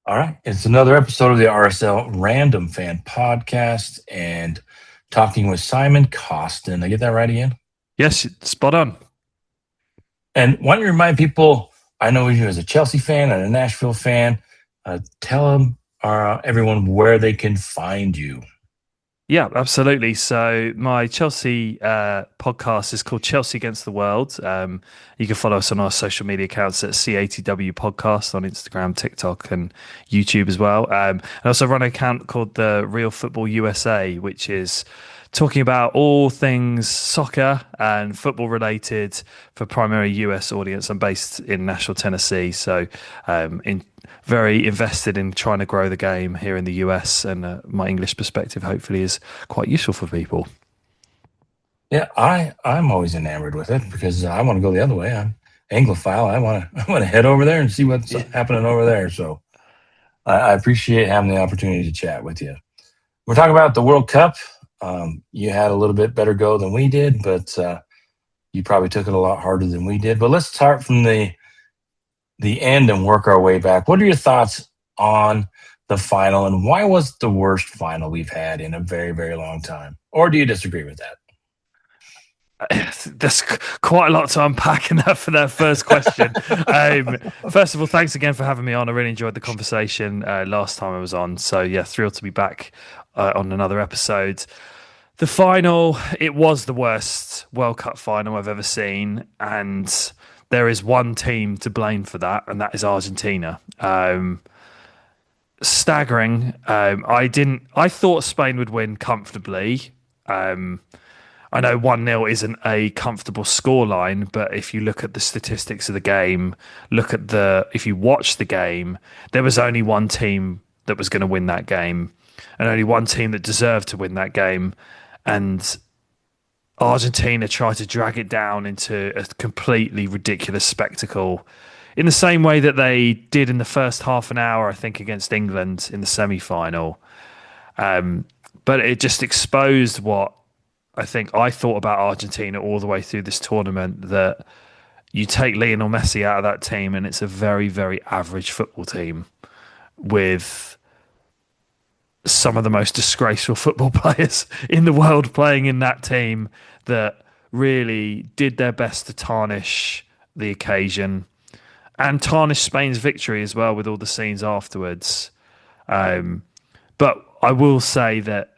All right. It's another episode of the RSL Random Fan Podcast and talking with Simon Causton. I get that right, Ian? Yes, spot on. And why don't you remind people, I know you as a Chelsea fan and a Nashville fan, tell them, everyone where they can find you. Yeah, absolutely. So my Chelsea podcast is called Chelsea Against the World. You can follow us on our social media accounts at CATW Podcast on Instagram, TikTok, and YouTube as well. I also run an account called the Real Football USA, which is talking about all things soccer and football related for primary US audience. I'm based in Nashville, Tennessee, so very invested in trying to grow the game here in the US, and my English perspective hopefully is quite useful for people. Yeah, I'm always enamored with it because I want to go the other way. I'm Anglophile. I want to head over there and see what's happening over there. So I appreciate having the opportunity to chat with you. We're talking about the World Cup. You had a little bit better go than we did, but you probably took it a lot harder than we did. But let's start from the end and work our way back. What are your thoughts on the final, and why was it the worst final we've had in a very, very long time? Or do you disagree with that? There's quite a lot to unpack in that for that first question. First of all, thanks again for having me on. I really enjoyed the conversation last time I was on. So yeah, thrilled to be back on another episode. The final, it was the worst World Cup final I've ever seen, and there is one team to blame for that, and that is Argentina. Staggering. I thought Spain would win comfortably. I know 1-0 isn't a comfortable scoreline, but if you look at the statistics of the game, if you watch the game, there was only one team that was going to win that game, and only one team that deserved to win that game. And Argentina tried to drag it down into a completely ridiculous spectacle in the same way that they did in the first half an hour, I think, against England in the semi-final. But it just exposed what I thought about Argentina all the way through this tournament, that you take Lionel Messi out of that team and it's a very, very average football team with some of the most disgraceful football players in the world playing in that team that really did their best to tarnish the occasion and tarnish Spain's victory as well with all the scenes afterwards. But I will say that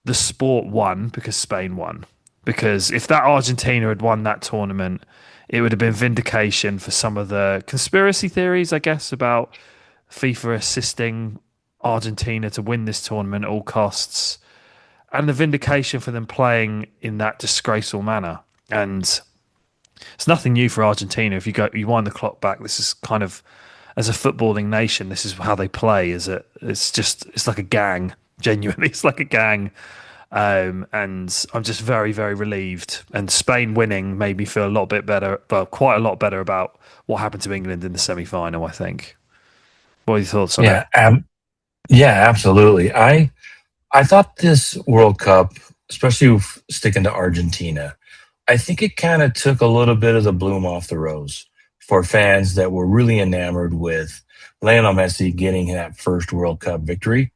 the sport won because Spain won. Because if that Argentina had won that tournament, it would have been vindication for some of the conspiracy theories, I guess, about FIFA assisting Argentina to win this tournament at all costs, and the vindication for them playing in that disgraceful manner. And it's nothing new for Argentina. If you wind the clock back, this is kind of, as a footballing nation, this is how they play. It's like a gang. Genuinely, it's like a gang. And I'm just very, very relieved. And Spain winning made me feel a lot bit better, well, quite a lot better about what happened to England in the semi-final, I think. What are your thoughts on it? Yeah, absolutely. I thought this World Cup, especially sticking to Argentina, I think it kind of took a little bit of the bloom off the rose for fans that were really enamored with Lionel Messi getting that first World Cup victory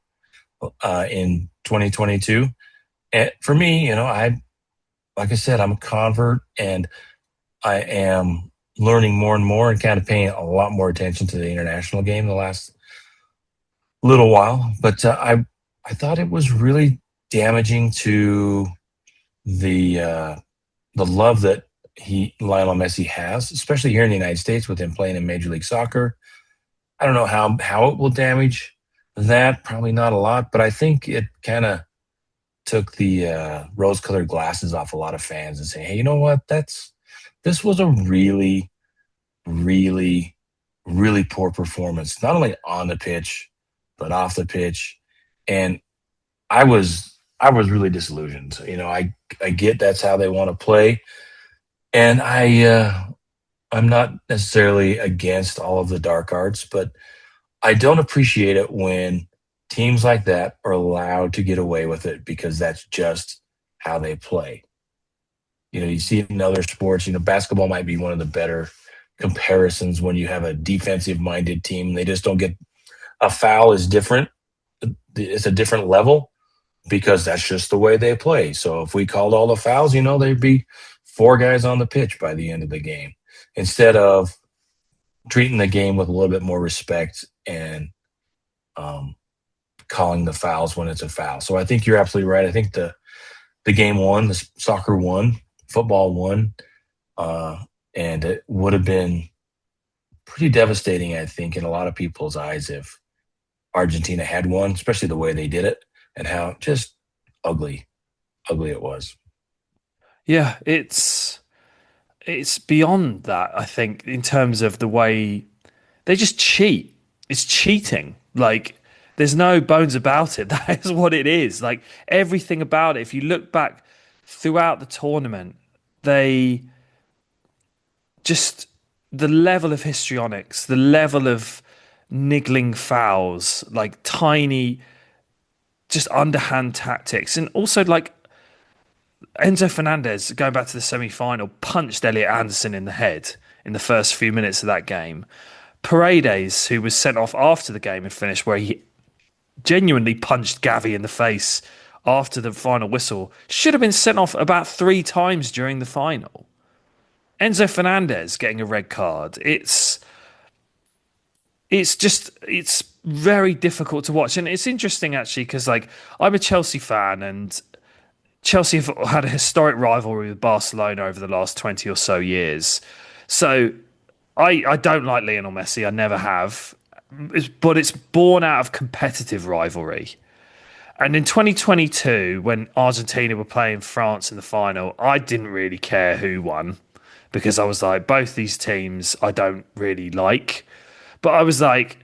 in 2022. And for me, like I said, I'm a convert, and I am learning more and more and kind of paying a lot more attention to the international game the last little while. But I thought it was really damaging to the love that Lionel Messi has, especially here in the United States with him playing in Major League Soccer. I don't know how it will damage that. Probably not a lot, but I think it kind of took the rose-colored glasses off a lot of fans and say, hey, you know what? This was a really, really, really poor performance, not only on the pitch but off the pitch. And I was really disillusioned. I get that's how they want to play, and I'm not necessarily against all of the dark arts, but I don't appreciate it when teams like that are allowed to get away with it because that's just how they play. You see it in other sports. Basketball might be one of the better comparisons when you have a defensive minded team. They just don't get a foul is different. It's a different level because that's just the way they play. So if we called all the fouls, there'd be four guys on the pitch by the end of the game instead of treating the game with a little bit more respect and um, calling the fouls when it's a foul. So I think you're absolutely right. I think the game won, the soccer won, football won, and it would have been pretty devastating, I think, in a lot of people's eyes if Argentina had won, especially the way they did it and how just ugly, ugly it was. Yeah, it's beyond that, I think, in terms of the way they just cheat. It's cheating. Like, there's no bones about it. That is what it is. Like, everything about it, if you look back throughout the tournament, they just, the level of histrionics, the level of niggling fouls, like tiny, just underhand tactics. And also, like, Enzo Fernandez, going back to the semi final, punched Elliot Anderson in the head in the first few minutes of that game. Paredes, who was sent off after the game had finished, where he genuinely punched Gavi in the face after the final whistle, should have been sent off about 3 times during the final. Enzo Fernandez getting a red card. It's very difficult to watch, and it's interesting actually because like I'm a Chelsea fan, and Chelsea have had a historic rivalry with Barcelona over the last 20 or so years. So I don't like Lionel Messi. I never have. But it's born out of competitive rivalry. And in 2022, when Argentina were playing France in the final, I didn't really care who won because I was like, both these teams I don't really like. But I was like,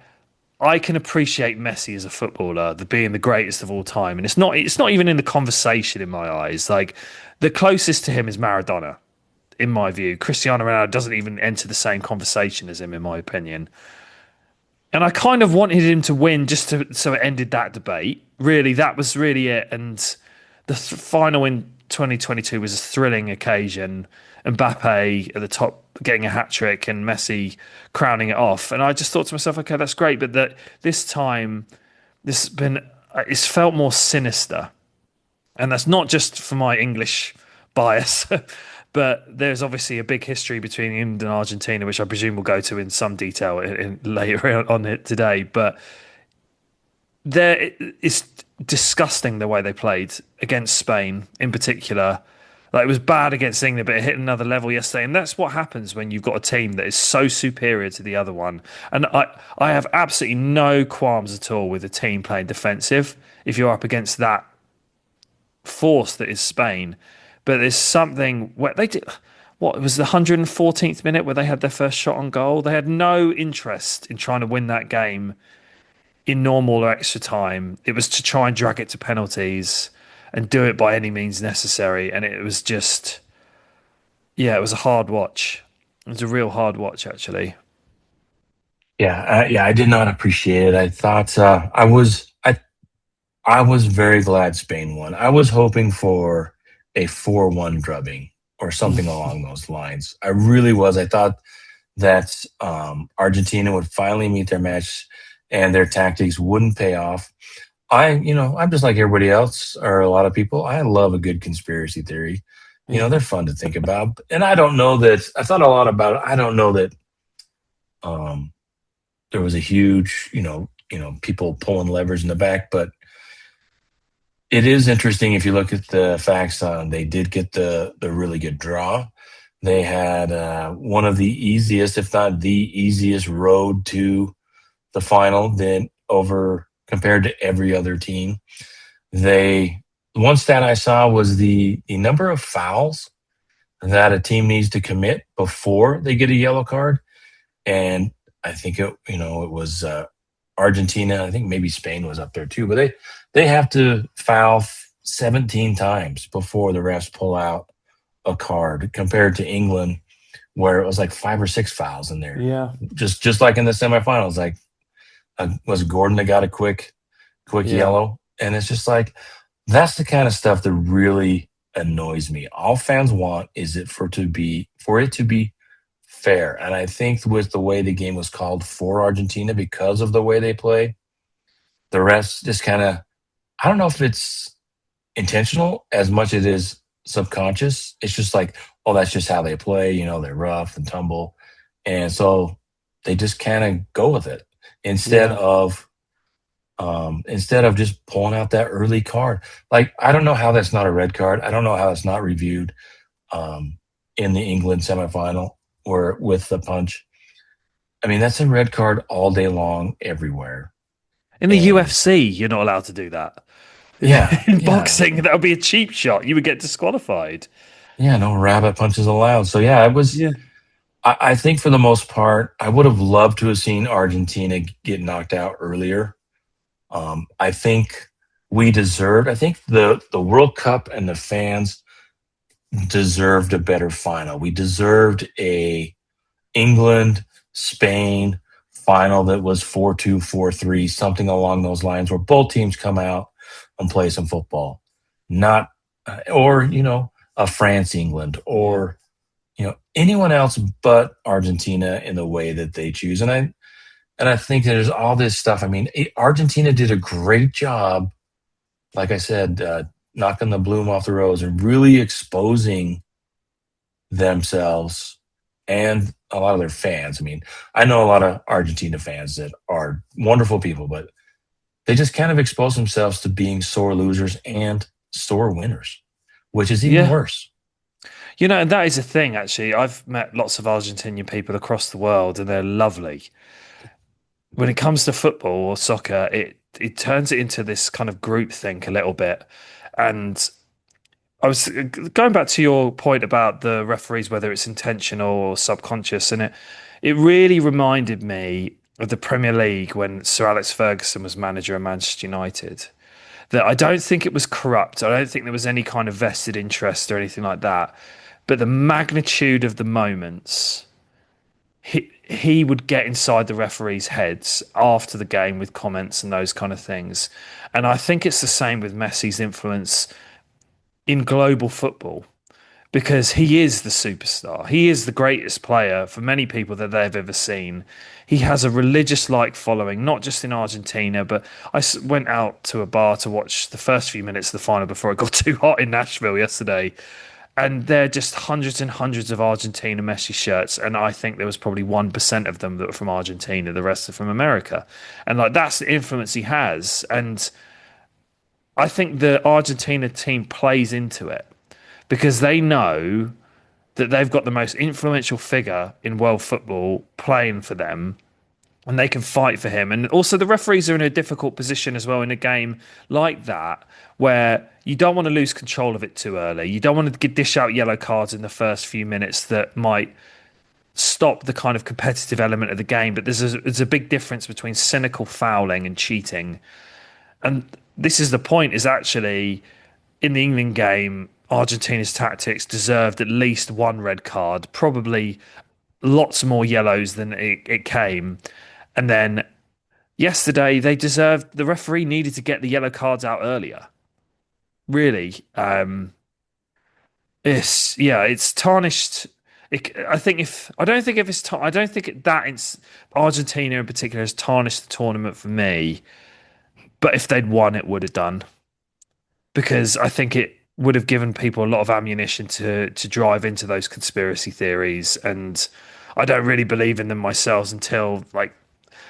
I can appreciate Messi as a footballer, the being the greatest of all time, and it's not even in the conversation in my eyes. Like the closest to him is Maradona, in my view. Cristiano Ronaldo doesn't even enter the same conversation as him, in my opinion. And I kind of wanted him to win so it ended that debate. Really, that was really it. And the final in 2022 was a thrilling occasion. Mbappe at the top getting a hat trick and Messi crowning it off. And I just thought to myself, okay, that's great, but that this time, this has been it's felt more sinister, and that's not just for my English bias. But there's obviously a big history between England and Argentina, which I presume we'll go to in some detail later on it today. But it's disgusting the way they played against Spain in particular. Like it was bad against England, but it hit another level yesterday. And that's what happens when you've got a team that is so superior to the other one. And I have absolutely no qualms at all with a team playing defensive if you're up against that force that is Spain. But there's something where they did. What, it was the 114th minute where they had their first shot on goal. They had no interest in trying to win that game in normal or extra time. It was to try and drag it to penalties and do it by any means necessary. And it was just, yeah, it was a hard watch. It was a real hard watch, actually. Yeah, I did not appreciate it. I thought I was very glad Spain won. I was hoping for a 4-1 drubbing or something along those lines. I really was. I thought that Argentina would finally meet their match and their tactics wouldn't pay off. I'm just like everybody else or a lot of people. I love a good conspiracy theory. They're fun to think about. And I don't know that I thought a lot about it. I don't know that um, there was a huge, people pulling levers in the back, but it is interesting if you look at the facts on they did get the really good draw. They had one of the easiest, if not the easiest, road to the final than over compared to every other team. They one stat I saw was the number of fouls that a team needs to commit before they get a yellow card, and I think it was Argentina. I think maybe Spain was up there too, but they have to foul 17 times before the refs pull out a card compared to England where it was like 5 or 6 fouls in there. Yeah. Just like in the semifinals, like was Gordon that got a quick Yeah. yellow, and it's just like that's the kind of stuff that really annoys me. All fans want is for it to be fair, and I think with the way the game was called for Argentina because of the way they play, The rest just kind of, I don't know if it's intentional as much as it is subconscious. It's just like, oh, that's just how they play. They're rough and tumble. And so they just kind of go with it instead Yeah. of just pulling out that early card. Like, I don't know how that's not a red card. I don't know how that's not reviewed um, in the England semifinal or with the punch. I mean, that's a red card all day long, everywhere. In the And UFC, you're not allowed to do that. yeah, In yeah, boxing, that would be a cheap shot. You would get disqualified. yeah, no rabbit punches allowed. So yeah, it was. Yeah. I think for the most part, I would have loved to have seen Argentina get knocked out earlier. I think we deserved. I think the World Cup and the fans deserved a better final. We deserved a England Spain final that was 4-2, 4-3, something along those lines, where both teams come out and play some football, not or a France England Yeah. or anyone else but Argentina in the way that they choose. And I think there's all this stuff. I mean, Argentina did a great job, like I said, knocking the bloom off the rose and really exposing themselves and a lot of their fans. I mean, I know a lot of Argentina fans that are wonderful people, but they just kind of expose themselves to being sore losers and sore winners, which is even Yeah. worse. And that is a thing, actually. I've met lots of Argentinian people across the world, and they're lovely. When it comes to football or soccer, it turns it into this kind of group think a little bit. And I was going back to your point about the referees, whether it's intentional or subconscious, and it really reminded me of the Premier League when Sir Alex Ferguson was manager of Manchester United. That I don't think it was corrupt. I don't think there was any kind of vested interest or anything like that. But the magnitude of the moments, he would get inside the referees' heads after the game with comments and those kind of things. And I think it's the same with Messi's influence in global football because he is the superstar. He is the greatest player for many people that they've ever seen. He has a religious like following, not just in Argentina, but went out to a bar to watch the first few minutes of the final before it got too hot in Nashville yesterday. And there are just hundreds and hundreds of Argentina Messi shirts, and I think there was probably 1% of them that were from Argentina. The rest are from America, and like that's the influence he has. And I think the Argentina team plays into it because they know that they've got the most influential figure in world football playing for them and they can fight for him. And also, the referees are in a difficult position as well in a game like that, where you don't want to lose control of it too early. You don't want to dish out yellow cards in the first few minutes that might stop the kind of competitive element of the game. But there's a big difference between cynical fouling and cheating. And this is the point: is actually in the England game, Argentina's tactics deserved at least one red card, probably lots more yellows than it came. And then yesterday, they deserved, the referee needed to get the yellow cards out earlier. Really. It's tarnished. I don't think if it's, I don't think that it's Argentina in particular has tarnished the tournament for me. But if they'd won, it would have done because I think it would have given people a lot of ammunition to drive into those conspiracy theories. And I don't really believe in them myself until, like,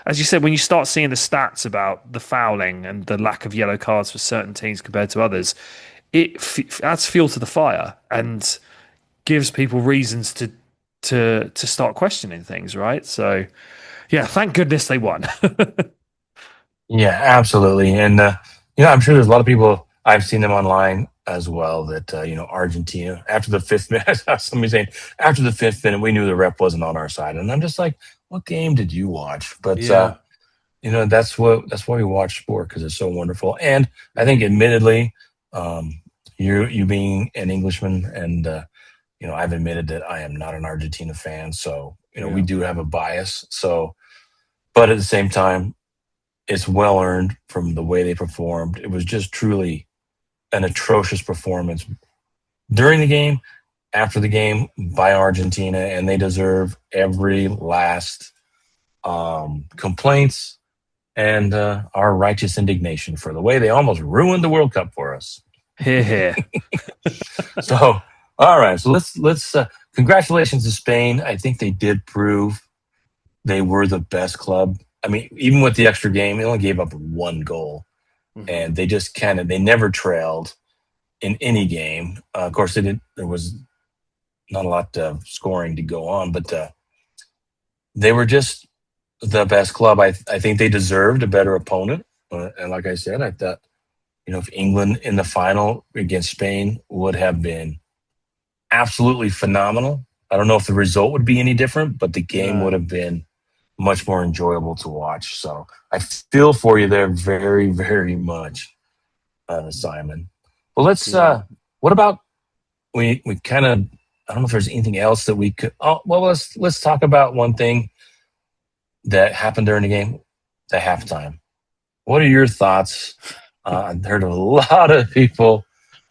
as you said, when you start seeing the stats about the fouling and the lack of yellow cards for certain teams compared to others, it adds fuel to the fire and gives people reasons to start questioning things, right? So, yeah, thank goodness they won. Yeah, absolutely. And I'm sure there's a lot of people, I've seen them online as well, that Argentina after the fifth minute, I saw somebody saying after the fifth minute we knew the rep wasn't on our side, and I'm just like, what game did you watch? But Yeah, that's why we watch sport, because it's so wonderful. And I think, admittedly, you being an Englishman, and I've admitted that I am not an Argentina fan, so we yeah, do have a bias. So, but at the same time, it's well earned from the way they performed. It was just truly an atrocious performance during the game, after the game, by Argentina, and they deserve every last complaints, and our righteous indignation for the way they almost ruined the World Cup for us. Here, here. So, all right. So let's congratulations to Spain. I think they did prove they were the best club. I mean, even with the extra game, they only gave up one goal, Mhm. and they just they never trailed in any game. Of course, they didn't. There was not a lot of scoring to go on, but they were just the best club. I think they deserved a better opponent. And like I said, I thought if England in the final against Spain would have been absolutely phenomenal. I don't know if the result would be any different, but the game would No. have been much more enjoyable to watch. So I feel for you there very, very much, Simon. Well, let's. Yeah. What about we kind of? I don't know if there's anything else that we could. Oh, well, let's talk about one thing that happened during the game, the halftime. What are your thoughts? I've heard a lot of people.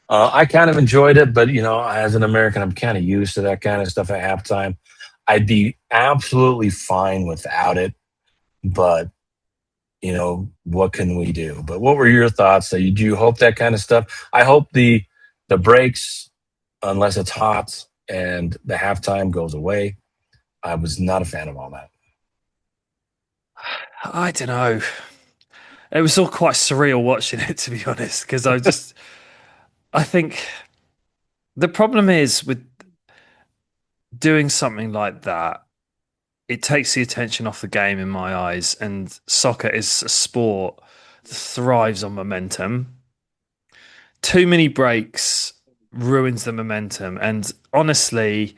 I kind of enjoyed it, but as an American, I'm kind of used to that kind of stuff at halftime. I'd be absolutely fine without it, but what can we do? But what were your thoughts? Do you hope that kind of stuff? I hope the breaks, unless it's hot and the halftime goes away. I was not a fan of all that. I don't know. It was all quite surreal watching it, to be honest, because I think the problem is with doing something like that, it takes the attention off the game in my eyes. And soccer is a sport that thrives on momentum. Too many breaks ruins the momentum. And honestly,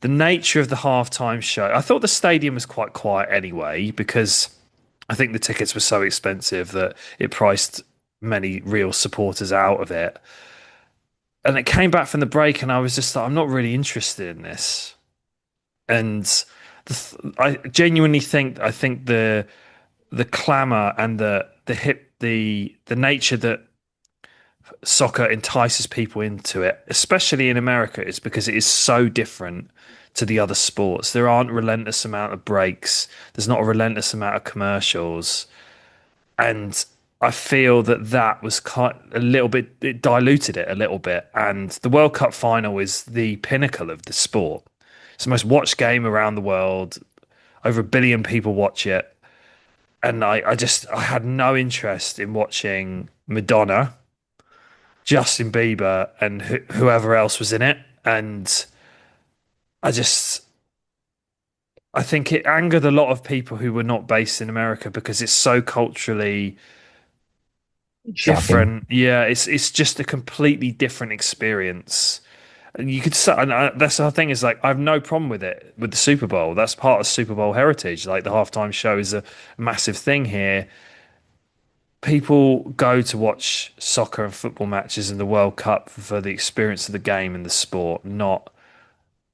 the nature of the halftime show, I thought the stadium was quite quiet anyway, because I think the tickets were so expensive that it priced many real supporters out of it. And it came back from the break, and I was just like, I'm not really interested in this. And I genuinely think the clamour and the nature that soccer entices people into it, especially in America, is because it is so different to the other sports. There aren't relentless amount of breaks. There's not a relentless amount of commercials, and I feel that was a little bit, it diluted it a little bit. And the World Cup final is the pinnacle of the sport. It's the most watched game around the world. Over 1 billion people watch it, and I had no interest in watching Madonna, Justin Bieber, and whoever else was in it. And I just I think it angered a lot of people who were not based in America because it's so culturally Shocking. different. Yeah, it's just a completely different experience. And you could say, and that's the thing is like I have no problem with it with the Super Bowl. That's part of Super Bowl heritage. Like the halftime show is a massive thing here. People go to watch soccer and football matches in the World Cup for the experience of the game and the sport, not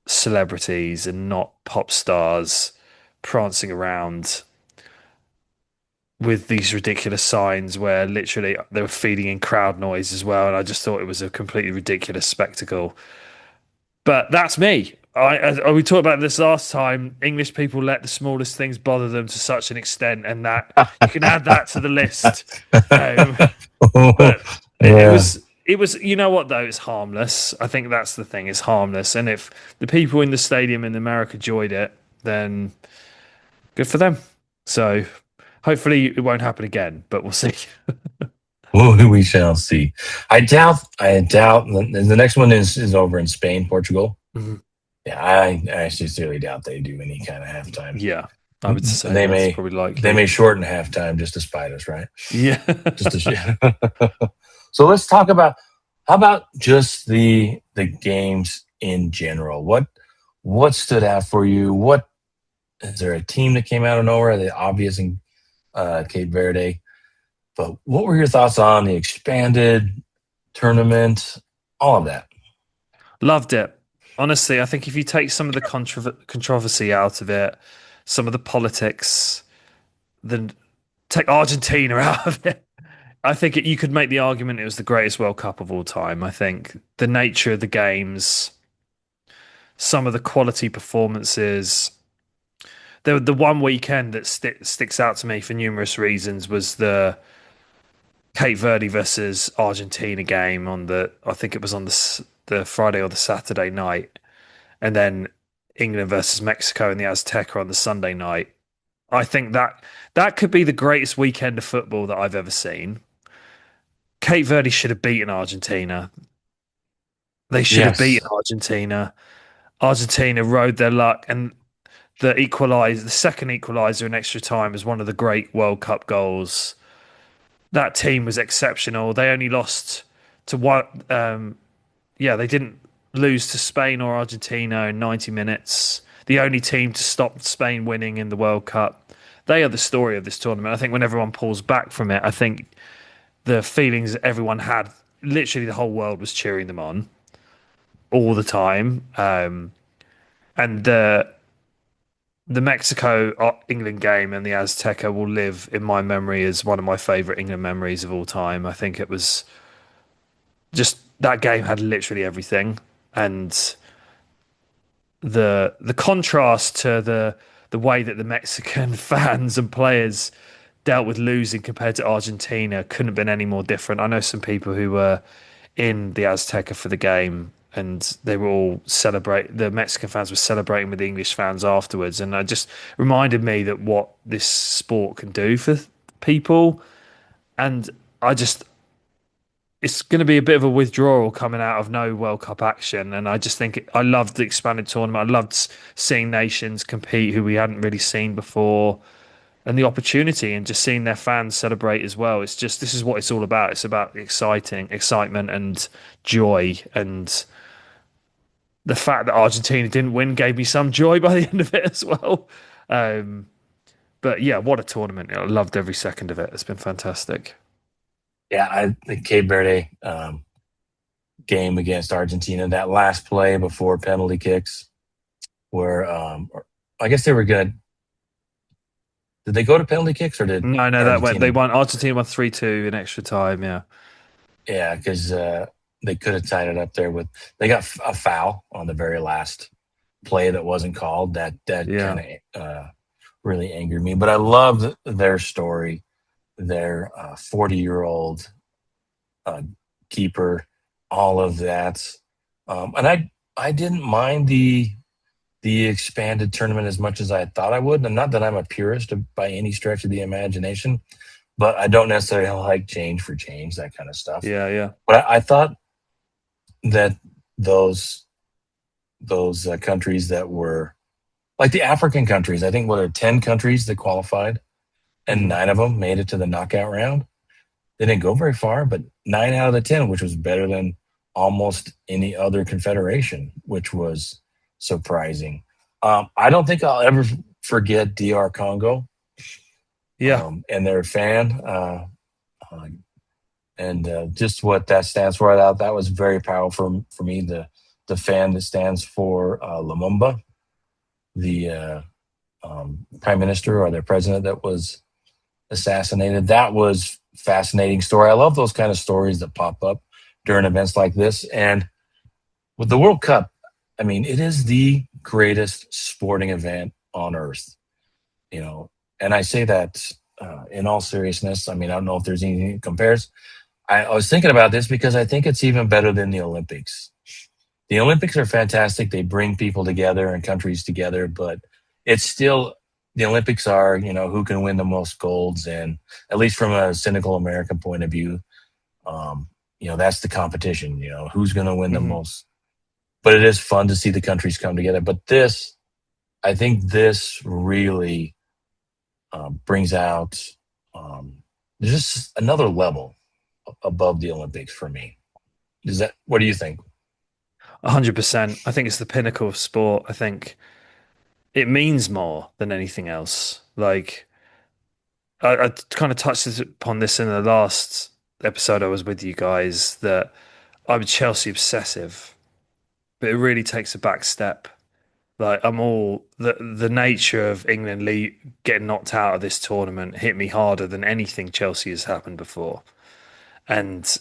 celebrities and not pop stars prancing around with these ridiculous signs where literally they were feeding in crowd noise as well. And I just thought it was a completely ridiculous spectacle. But that's me. We talked about this last time. English people let the smallest things bother them to such an extent, and that you can add that to the list. Um, but it Yeah. was you know what though, it's harmless. I think that's the thing, it's harmless. And if the people in the stadium in America enjoyed it, then good for them. So hopefully it won't happen again, but we'll see. Well, we shall see. I doubt. The next one is over in Spain, Portugal. Mhm. Yeah, I sincerely doubt they do any kind of halftime. Yeah, I would say They that's may probably they likely. may shorten halftime just to spite us, right? Yeah. Just to. So let's talk about how about just the games in general. What stood out for you? What is there a team that came out of nowhere? The obvious in Cape Verde. But what were your thoughts on the expanded tournament? All of that. Loved it. Honestly, I think if you take some of the controversy out of it, some of the politics, then take Argentina out of it. I think you could make the argument it was the greatest World Cup of all time. I think the nature of the games, some of the quality performances, the one weekend that sticks out to me for numerous reasons was the Cape Verde versus Argentina game on the I think it was on the Friday or the Saturday night, and then England versus Mexico in the Azteca on the Sunday night. I think that could be the greatest weekend of football that I've ever seen. Cape Verde should have beaten Argentina. They should have Yes. beaten Argentina. Argentina rode their luck, and the second equaliser in extra time was one of the great World Cup goals. That team was exceptional. They only lost to one. Yeah, they didn't lose to Spain or Argentina in 90 minutes. The only team to stop Spain winning in the World Cup. They are the story of this tournament. I think when everyone pulls back from it, I think the feelings that everyone had, literally the whole world was cheering them on all the time. And the Mexico England game and the Azteca will live in my memory as one of my favourite England memories of all time. I think it was just that game had literally everything, and the contrast to the way that the Mexican fans and players dealt with losing compared to Argentina couldn't have been any more different. I know some people who were in the Azteca for the game, and they were all celebrate. The Mexican fans were celebrating with the English fans afterwards, and it just reminded me that what this sport can do for people. And I just it's going to be a bit of a withdrawal coming out of no World Cup action. And I just think I loved the expanded tournament. I loved seeing nations compete who we hadn't really seen before, and the opportunity and just seeing their fans celebrate as well. It's just this is what it's all about. It's about excitement and joy. And the fact that Argentina didn't win gave me some joy by the end of it as well. Um, but yeah, what a tournament. I loved every second of it. It's been fantastic. Yeah, the Cape Verde game against Argentina, that last play before penalty kicks, where I guess they were good. Did they go to penalty kicks or did No, that went. They Argentina? won. Argentina won 3-2 in extra time. Yeah, Yeah, because they could have tied it up there with they got a foul on the very last play that wasn't called. That yeah. kind of really angered me. But I loved their story. Their 40-year-old uh, keeper, all of that, and I didn't mind the expanded tournament as much as I thought I would. And not that I'm a purist by any stretch of the imagination, but I don't necessarily like change for change, that kind of stuff. Yeah, yeah. But I thought that those countries that were like the African countries, I think what are 10 countries that qualified, and Hmm. 9 of them made it to the knockout round. They didn't go very far, but 9 out of the 10, which was better than almost any other confederation, which was surprising. I don't think I'll ever forget DR Congo Yeah, and their fan. Uh, and just what that stands for. I thought that was very powerful for me. The fan that stands for Lumumba, the prime minister or their president that was assassinated. That was fascinating story. I love those kind of stories that pop up during events like this. And with the World Cup, I mean, it is the greatest sporting event on earth. You know, and I say that in all seriousness. I mean, I don't know if there's anything that compares. I was thinking about this because I think it's even better than the Olympics. The Olympics are fantastic. They bring people together and countries together, but it's still the Olympics are, who can win the most golds. And at least from a cynical American point of view, um, that's the competition, who's going to win the hmm. most. But it is fun to see the countries come together. But I think this really brings out just another level above the Olympics for me. What do you think? 100%. I think it's the pinnacle of sport. I think it means more than anything else. Like I kind of touched upon this in the last episode I was with you guys that I'm Chelsea obsessive, but it really takes a back step. Like I'm all the nature of England getting knocked out of this tournament hit me harder than anything Chelsea has happened before. And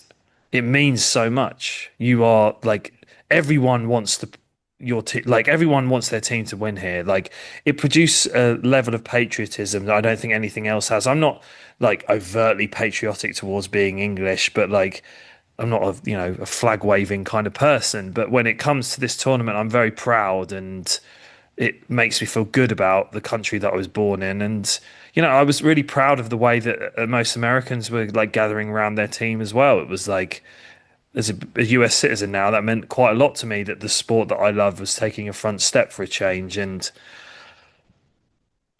it means so much. You are like everyone wants to. your team. Like everyone wants their team to win here. Like it produced a level of patriotism that I don't think anything else has. I'm not like overtly patriotic towards being English, but like I'm not a flag waving kind of person. But when it comes to this tournament, I'm very proud, and it makes me feel good about the country that I was born in. And I was really proud of the way that most Americans were like gathering around their team as well. It was like, as a US citizen now, that meant quite a lot to me that the sport that I love was taking a front step for a change. And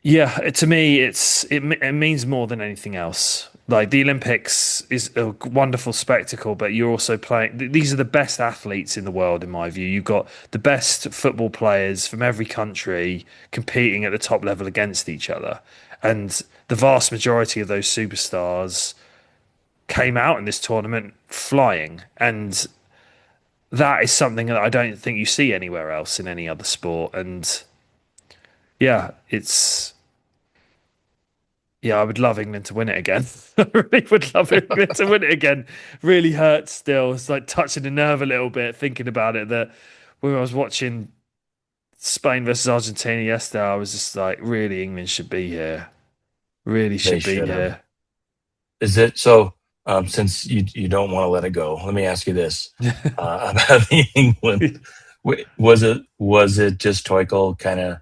yeah, to me, it means more than anything else. Like the Olympics is a wonderful spectacle, but you're also playing. These are the best athletes in the world, in my view. You've got the best football players from every country competing at the top level against each other, and the vast majority of those superstars came out in this tournament flying, and that is something that I don't think you see anywhere else in any other sport. And yeah, I would love England to win it again. I really would love England to win it again. Really hurts still. It's like touching the nerve a little bit thinking about it. That when I was watching Spain versus Argentina yesterday, I was just like, really, England should be here. Really They should be should have. here. Is it so? Since you don't want to let it go, let me ask you this about the England. Was it just Tuchel kind of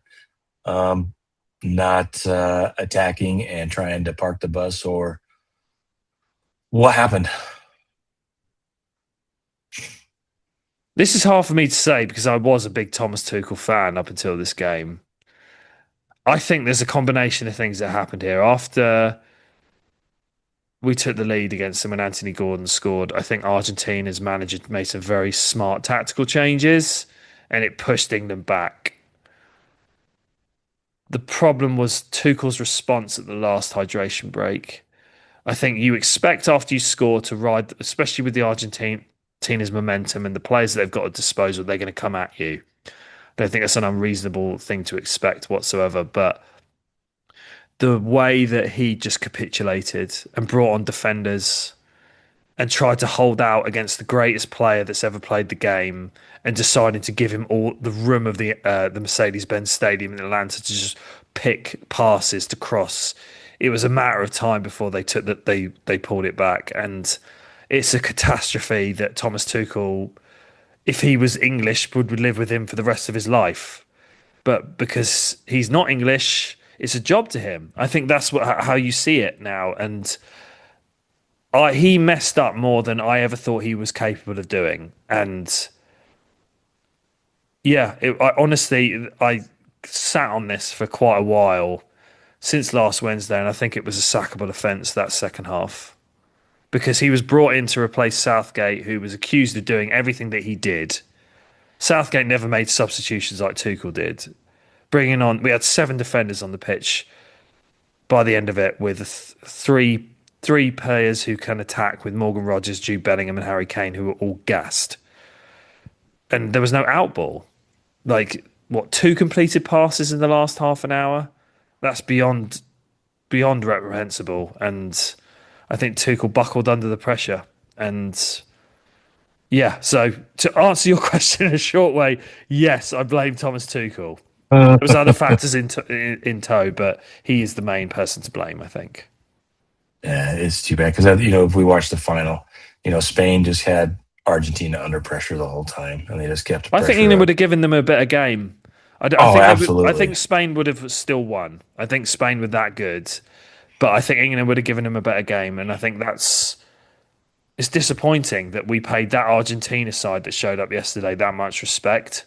um, not attacking and trying to park the bus, or what happened? This is hard for me to say because I was a big Thomas Tuchel fan up until this game. I think there's a combination of things that happened here. After we took the lead against them and Anthony Gordon scored, I think Argentina's manager made some very smart tactical changes and it pushed England back. The problem was Tuchel's response at the last hydration break. I think you expect after you score to ride, especially with the Argentina's momentum and the players that they've got at disposal, they're going to come at you. I don't think that's an unreasonable thing to expect whatsoever. But the way that he just capitulated and brought on defenders and tried to hold out against the greatest player that's ever played the game and decided to give him all the room of the Mercedes-Benz Stadium in Atlanta to just pick passes to cross. It was a matter of time before they pulled it back, and it's a catastrophe that Thomas Tuchel, if he was English, would live with him for the rest of his life. But because he's not English, it's a job to him. I think that's how you see it now, and he messed up more than I ever thought he was capable of doing. And yeah, honestly, I sat on this for quite a while since last Wednesday, and I think it was a sackable offence that second half because he was brought in to replace Southgate, who was accused of doing everything that he did. Southgate never made substitutions like Tuchel did. Bringing on, we had 7 defenders on the pitch by the end of it, with three players who can attack, with Morgan Rogers, Jude Bellingham, and Harry Kane, who were all gassed. And there was no outball. Like what, 2 completed passes in the last half an hour? That's beyond reprehensible. And I think Tuchel buckled under the pressure. And yeah, so to answer your question in a short way, yes, I blame Thomas Tuchel. There was other factors in tow, but he is the main person to blame, I think. Yeah, it's too bad because if we watch the final, Spain just had Argentina under pressure the whole time, and they just kept the I think pressure England would up. have given them a better game. I Oh, think they would. I think absolutely. Spain would have still won. I think Spain were that good, but I think England would have given them a better game. And I think it's disappointing that we paid that Argentina side that showed up yesterday that much respect,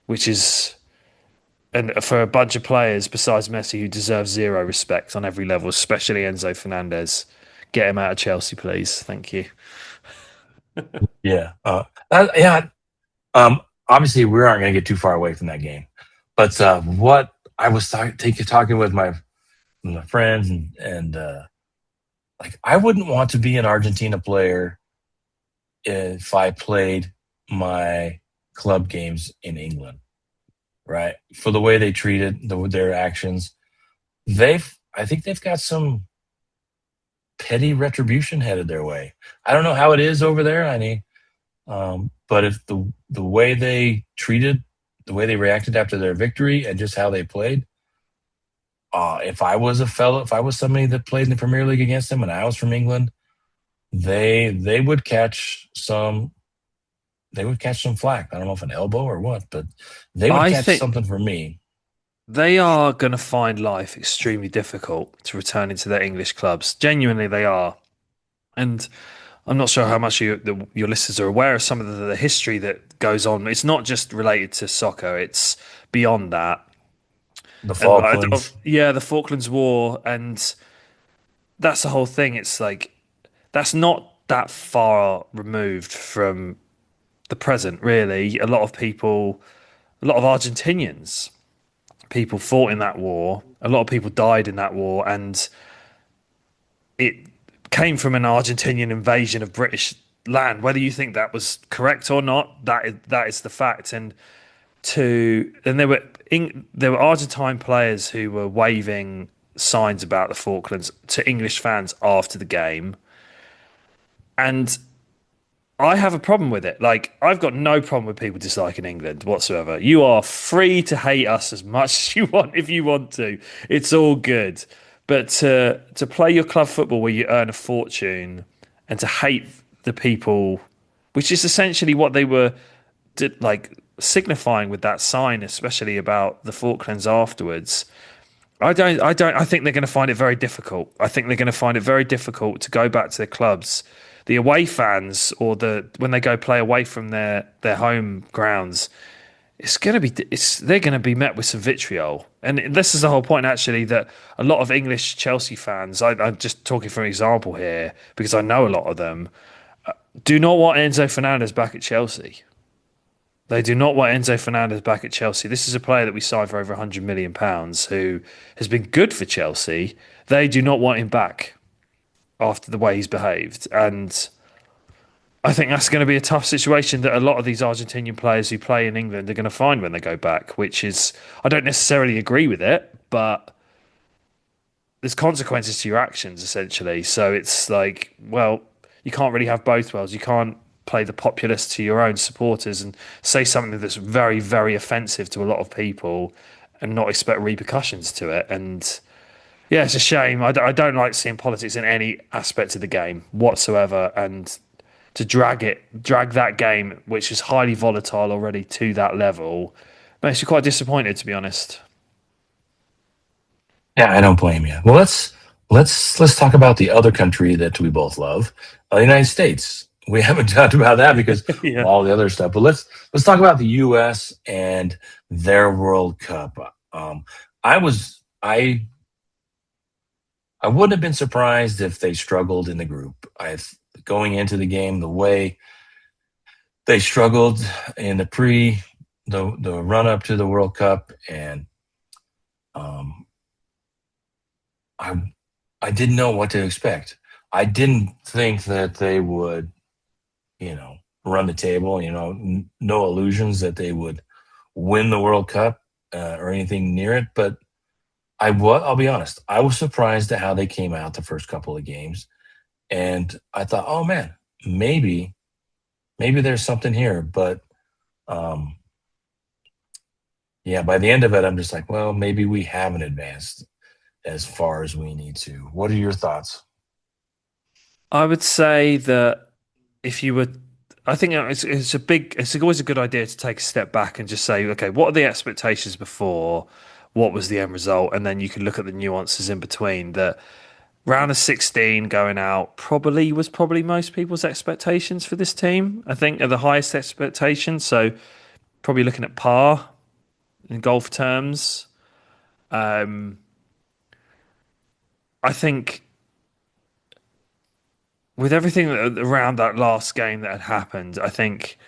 which is, and for a bunch of players besides Messi who deserve zero respect on every level, especially Enzo Fernandez. Get him out of Chelsea, please. Thank you. Yeah. Yeah. Obviously, we aren't going to get too far away from that game, but what I was talking with my friends, and like, I wouldn't want to be an Argentina player if I played my club games in England, right? For the way they treated their actions, I think they've got some petty retribution headed their way. I don't know how it is over there. I mean, but if the way they treated the way they reacted after their victory and just how they played. If I was somebody that played in the Premier League against them and I was from England, they would catch some flack. I don't know if an elbow or what, but they would I catch think something from me. they are going to find life extremely difficult to return into their English clubs. Genuinely, they are. And I'm not sure how much your listeners are aware of some of the history that goes on. It's not just related to soccer; it's beyond that. The And Falklands. yeah, the Falklands War, and that's the whole thing. It's like that's not that far removed from the present, really. A lot of Argentinians, people fought in that war. A lot of people died in that war, and it came from an Argentinian invasion of British land. Whether you think that was correct or not, that is the fact. And there were Argentine players who were waving signs about the Falklands to English fans after the game, and I have a problem with it. Like, I've got no problem with people disliking England whatsoever. You are free to hate us as much as you want if you want to. It's all good. But to play your club football where you earn a fortune and to hate the people, which is essentially what they were like signifying with that sign, especially about the Falklands afterwards. I think they're going to find it very difficult. I think they're going to find it very difficult to go back to their clubs. The away fans, or when they go play away from their home grounds, they're going to be met with some vitriol. And this is the whole point, actually, that a lot of English Chelsea fans, I'm just talking for an example here because I know a lot of them, do not want Enzo Fernandez back at Chelsea. They do not want Enzo Fernandez back at Chelsea. This is a player that we signed for over £100 million who has been good for Chelsea. They do not want him back after the way he's behaved. And I think that's going to be a tough situation that a lot of these Argentinian players who play in England are going to find when they go back, which is, I don't necessarily agree with it, but there's consequences to your actions, essentially. So it's like, well, you can't really have both worlds. You can't play the populist to your own supporters and say something that's very, very offensive to a lot of people and not expect repercussions to it. And yeah, it's a shame. I don't like seeing politics in any aspect of the game whatsoever. And to drag that game, which is highly volatile already, to that level, makes you quite disappointed, to be honest. Yeah, I don't blame you. Well, let's talk about the other country that we both love, the United States. We haven't talked about that because of Yeah. all the other stuff, but let's talk about the U.S. and their World Cup. I was I wouldn't have been surprised if they struggled in the group. I Going into the game, the way they struggled in the run up to the World Cup, and um, I I didn't know what to expect. I didn't think that they would, you know, run the table. No illusions that they would win the World Cup or anything near it. But I'll be honest, I was surprised at how they came out the first couple of games, and I thought, oh man, maybe there's something here. But um, yeah, by the end of it, I'm just like, well, maybe we haven't advanced as far as we need to. What are your thoughts? I would say that if you were, I think it's always a good idea to take a step back and just say, okay, what are the expectations before? What was the end result? And then you can look at the nuances in between. That round of 16 going out probably most people's expectations for this team. I think are the highest expectations. So probably looking at par in golf terms. Um, I think with everything around that last game that had happened, I think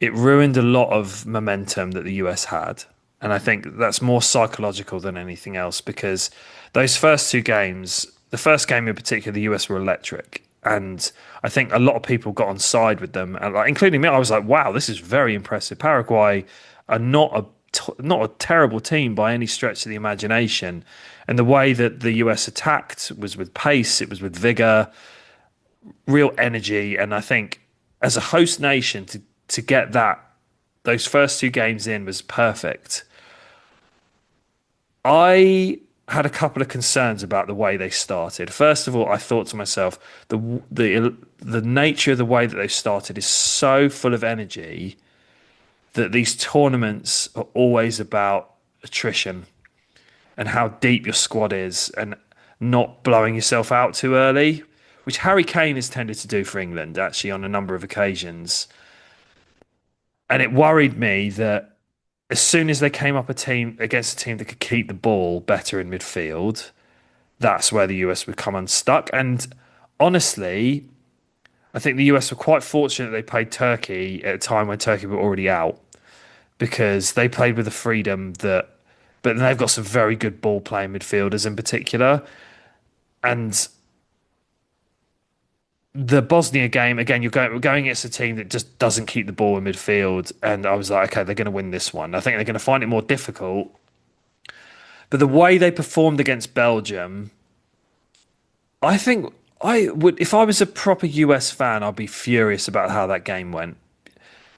it ruined a lot of momentum that the US had. And I think that's more psychological than anything else because those first two games, the first game in particular, the US were electric. And I think a lot of people got on side with them, and including me. I was like, "Wow, this is very impressive." Paraguay are not a terrible team by any stretch of the imagination, and the way that the US attacked was with pace, it was with vigor, real energy. And I think as a host nation to get that those first two games in was perfect. I had a couple of concerns about the way they started. First of all, I thought to myself, the nature of the way that they started is so full of energy that these tournaments are always about attrition and how deep your squad is and not blowing yourself out too early, which Harry Kane has tended to do for England actually on a number of occasions. And it worried me that as soon as they came up a team against a team that could keep the ball better in midfield, that's where the US would come unstuck. And honestly, I think the US were quite fortunate they played Turkey at a time when Turkey were already out because they played with the freedom that, but then they've got some very good ball playing midfielders in particular. And the Bosnia game, again, we're going against a team that just doesn't keep the ball in midfield. And I was like, okay, they're going to win this one. I think they're going to find it more difficult. But the way they performed against Belgium, I think I would, if I was a proper US fan, I'd be furious about how that game went.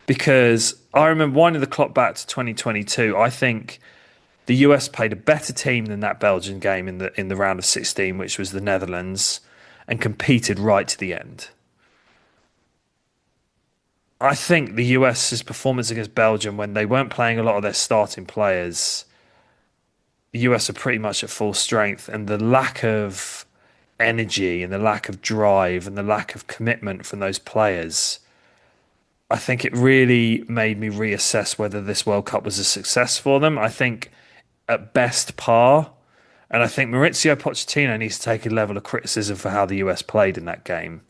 Because I remember winding the clock back to 2022. I think the US played a better team than that Belgian game in the round of 16, which was the Netherlands, and competed right to the end. I think the US's performance against Belgium, when they weren't playing a lot of their starting players, the US are pretty much at full strength, and the lack of energy and the lack of drive and the lack of commitment from those players, I think it really made me reassess whether this World Cup was a success for them. I think at best par. And I think Maurizio Pochettino needs to take a level of criticism for how the US played in that game.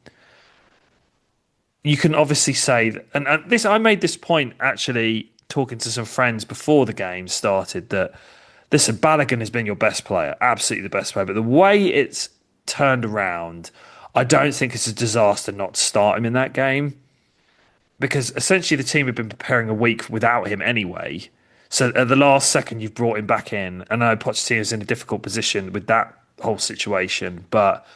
You can obviously say, and this I made this point actually talking to some friends before the game started that listen, Balogun has been your best player, absolutely the best player, but the way it's turned around, I don't think it's a disaster not to start him in that game because essentially the team had been preparing a week without him anyway. So at the last second, you've brought him back in. I know Pochettino's in a difficult position with that whole situation, but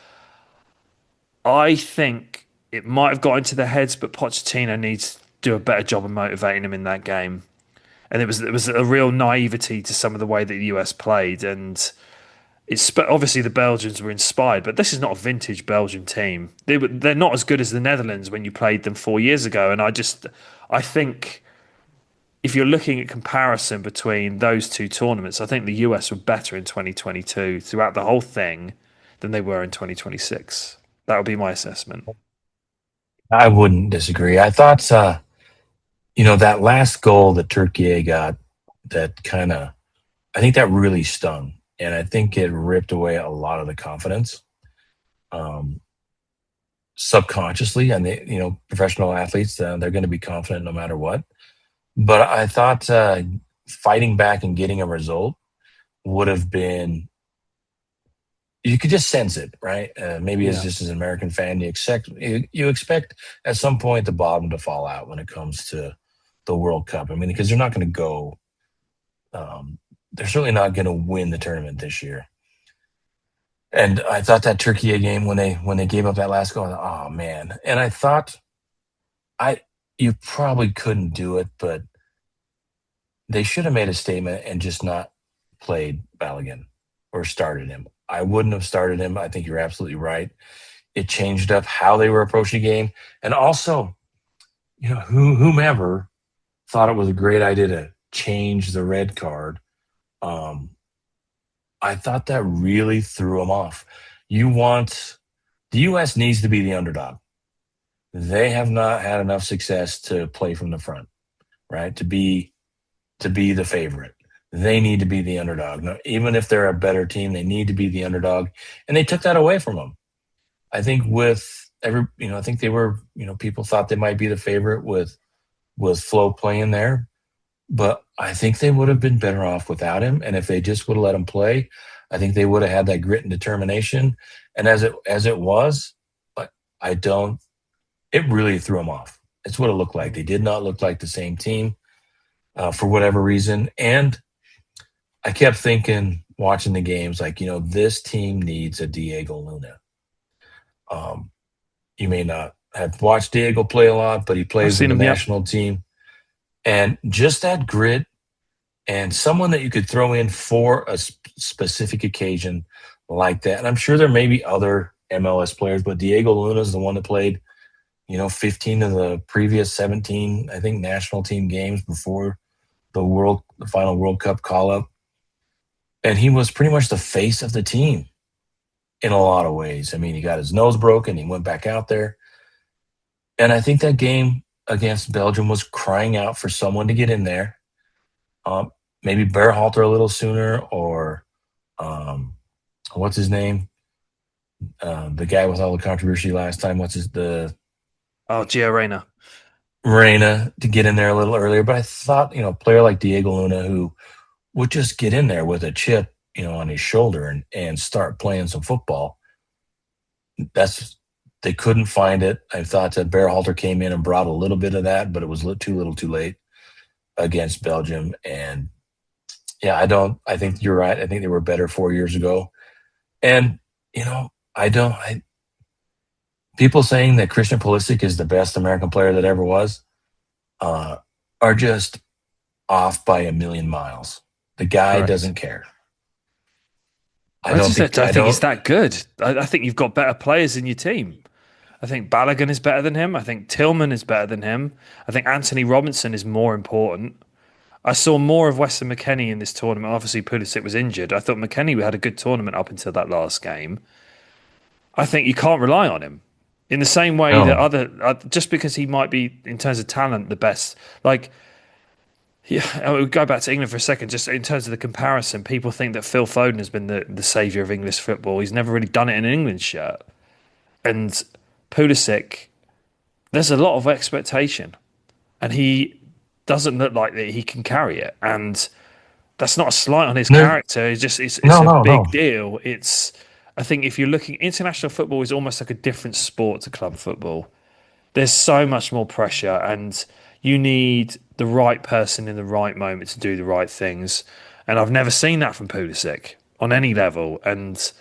I think it might have got into their heads. But Pochettino needs to do a better job of motivating them in that game. And it was a real naivety to some of the way that the US played, and it's obviously the Belgians were inspired, but this is not a vintage Belgian team. They're not as good as the Netherlands when you played them 4 years ago, and I think if you're looking at comparison between those two tournaments, I think the US were better in 2022 throughout the whole thing than they were in 2026. That would be my assessment. I wouldn't disagree. I thought, that last goal that Turkey got, that kind of, I think that really stung. And I think it ripped away a lot of the confidence um, subconsciously. And professional athletes, they're going to be confident no matter what. But I thought fighting back and getting a result would have been, you could just sense it, right? Maybe as Yeah. just as an American fan, you expect at some point the bottom to fall out when it comes to the World Cup. I mean, because they're not going to go, um, they're certainly not going to win the tournament this year. And I thought that Turkey game when they gave up that last goal, oh man! And I thought I you probably couldn't do it, but they should have made a statement and just not played Balogun or started him. I wouldn't have started him. I think you're absolutely right. It changed up how they were approaching the game. And also, whomever thought it was a great idea to change the red card, um, I thought that really threw them off. The U.S. needs to be the underdog. They have not had enough success to play from the front, right? To be the favorite. They need to be the underdog. Now, even if they're a better team, they need to be the underdog. And they took that away from them. I think I think they were, people thought they might be the favorite with Flo playing there, but I think they would have been better off without him. And if they just would have let him play, I think they would have had that grit and determination. And as it was, but I don't. It really threw them off. It's what it looked like. They did not look like the same team for whatever reason. And I kept thinking, watching the games, like, this team needs a Diego Luna. Um, you may not have watched Diego play a lot, but he I've plays with seen the them, yep. national team. And just that grit and someone that you could throw in for a specific occasion like that. And I'm sure there may be other MLS players, but Diego Luna is the one that played, 15 of the previous 17, I think, national team games before the final World Cup call up. And he was pretty much the face of the team in a lot of ways. I mean, he got his nose broken, he went back out there. And I think that game against Belgium was crying out for someone to get in there. Um, Maybe Berhalter a little sooner, or um, what's his name? The guy with all the controversy last time. What's the Oh, Gio Reyna. Reina to get in there a little earlier. But I thought, a player like Diego Luna who would just get in there with a chip, on his shoulder and start playing some football. That's They couldn't find it. I thought that Berhalter came in and brought a little bit of that, but it was too little, too late against Belgium. And yeah, I think you're right. I think they were better 4 years ago. And I don't. People saying that Christian Pulisic is the best American player that ever was uh, are just off by a million miles. The guy Correct. doesn't care. I just I don't think he's don't. that good. I think you've got better players in your team. I think Balogun is better than him. I think Tillman is better than him. I think Anthony Robinson is more important. I saw more of Weston McKennie in this tournament. Obviously, Pulisic was injured. I thought McKennie had a good tournament up until that last game. I think you can't rely on him in the same way that No. just because he might be in terms of talent the best. Like, yeah, I would go back to England for a second. Just in terms of the comparison, people think that Phil Foden has been the saviour of English football. He's never really done it in an England shirt. And Pulisic, there's a lot of expectation, and he doesn't look like that he can carry it. And that's not a slight on his There's character. It's no, a no, no. big deal. I think if you're looking, international football is almost like a different sport to club football. There's so much more pressure, and you need the right person in the right moment to do the right things. And I've never seen that from Pulisic on any level, and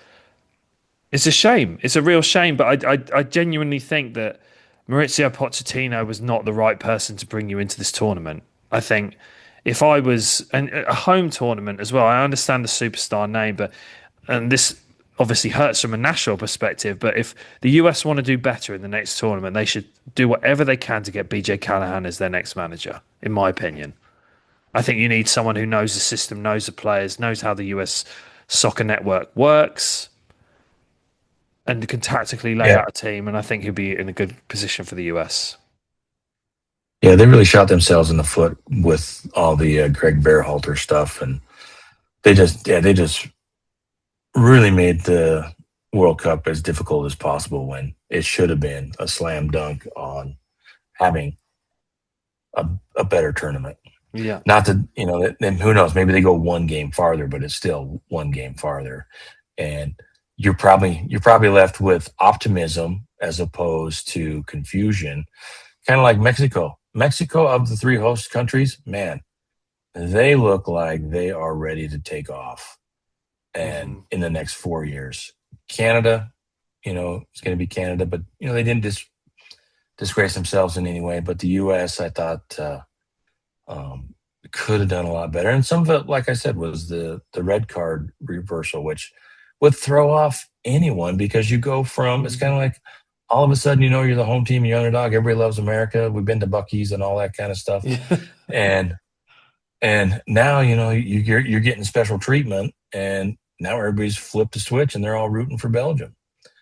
it's a shame. It's a real shame. But I genuinely think that Maurizio Pochettino was not the right person to bring you into this tournament. I think if I was a home tournament as well, I understand the superstar name, but and this obviously hurts from a national perspective. But if the US want to do better in the next tournament, they should do whatever they can to get BJ Callahan as their next manager. In my opinion, I think you need someone who knows the system, knows the players, knows how the US soccer network works, and can tactically lay Yeah, out a team. And I think he'll be in a good position for the US. yeah. They really shot themselves in the foot with all the Greg Berhalter stuff, and they just really made the World Cup as difficult as possible when it should have been a slam dunk on having a better tournament. Yeah. Not that, then who knows, maybe they go one game farther, but it's still one game farther. And you're probably left with optimism as opposed to confusion. Kind of like Mexico. Mexico, of the three host countries, man, they look like they are ready to take off and Hmm. in the next 4 years. Canada, it's going to be Canada, but they didn't disgrace themselves in any way. But the U.S., I thought, um, could have done a lot better. And some of it, like I said, was the red card reversal, which would throw off anyone because you go from, it's kind of like all of a sudden, you're the home team, you're underdog, everybody loves America. We've been to Buc-ee's and all that kind of stuff. Yeah. And now, you're getting special treatment, and now everybody's flipped a switch and they're all rooting for Belgium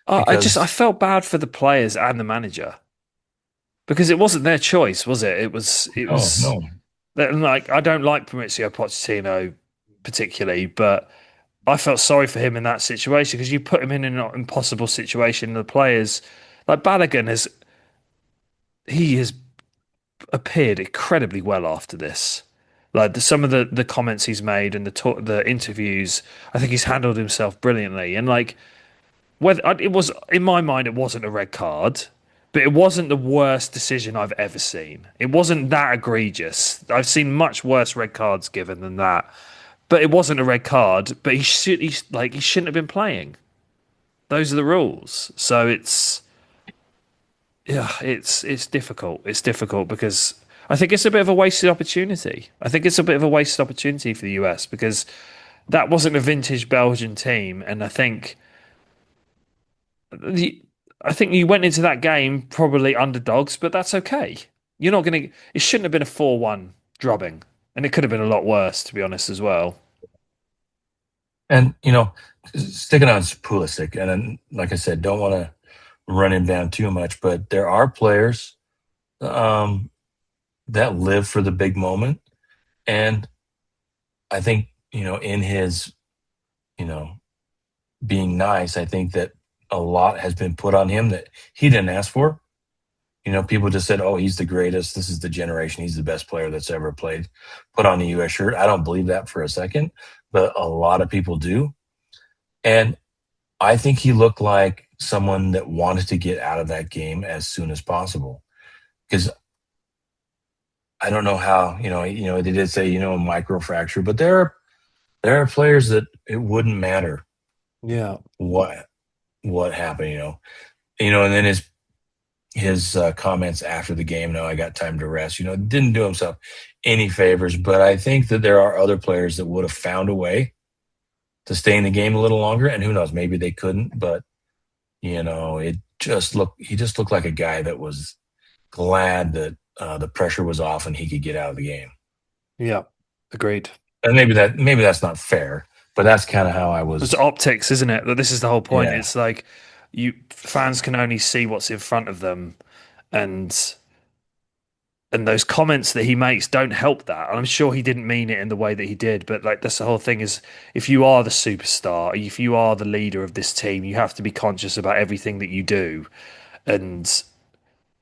I because, felt bad for the players and the manager because it wasn't their choice, was it? It oh, was no. like I don't like Maurizio Pochettino particularly, but I felt sorry for him in that situation because you put him in an impossible situation. The players, like Balogun, he has appeared incredibly well after this. Like some of the comments he's made and the interviews, I think he's handled himself brilliantly. And like whether it was in my mind, it wasn't a red card, but it wasn't the worst decision I've ever seen. It wasn't that egregious. I've seen much worse red cards given than that, but it wasn't a red card. But he shouldn't have been playing. Those are the rules. So it's yeah, it's difficult. It's difficult because I think it's a bit of a wasted opportunity. I think it's a bit of a wasted opportunity for the US because that wasn't a vintage Belgian team, and the, I think you went into that game probably underdogs, but that's okay. You're not going to. It shouldn't have been a 4-1 drubbing, and it could have been a lot worse, to be honest, as well. And sticking on Pulisic, and then, like I said, don't want to run him down too much, but there are players um, that live for the big moment, and I think in his you know being nice, I think that a lot has been put on him that he didn't ask for. People just said, "Oh, he's the greatest. This is the generation. He's the best player that's ever played." Put on the U.S. shirt. I don't believe that for a second, but a lot of people do. And I think he looked like someone that wanted to get out of that game as soon as possible. Because I don't know how, they did say, a micro fracture, but there are players that it wouldn't matter Yeah. what happened, and then his comments after the game. No, I got time to rest. Didn't do himself any favors. But I think that there are other players that would have found a way to stay in the game a little longer. And who knows, maybe they couldn't. But he just looked like a guy that was glad that the pressure was off and he could get out of the game. Yeah. Agreed. And maybe that's not fair, but that's kind of how I It's was. optics, isn't it? That this is the whole point. Yeah, It's like you fans can only see what's in front of them, and those comments that he makes don't help that. And I'm sure he didn't mean it in the way that he did, but like that's the whole thing is if you are the superstar, if you are the leader of this team, you have to be conscious about everything that you do. And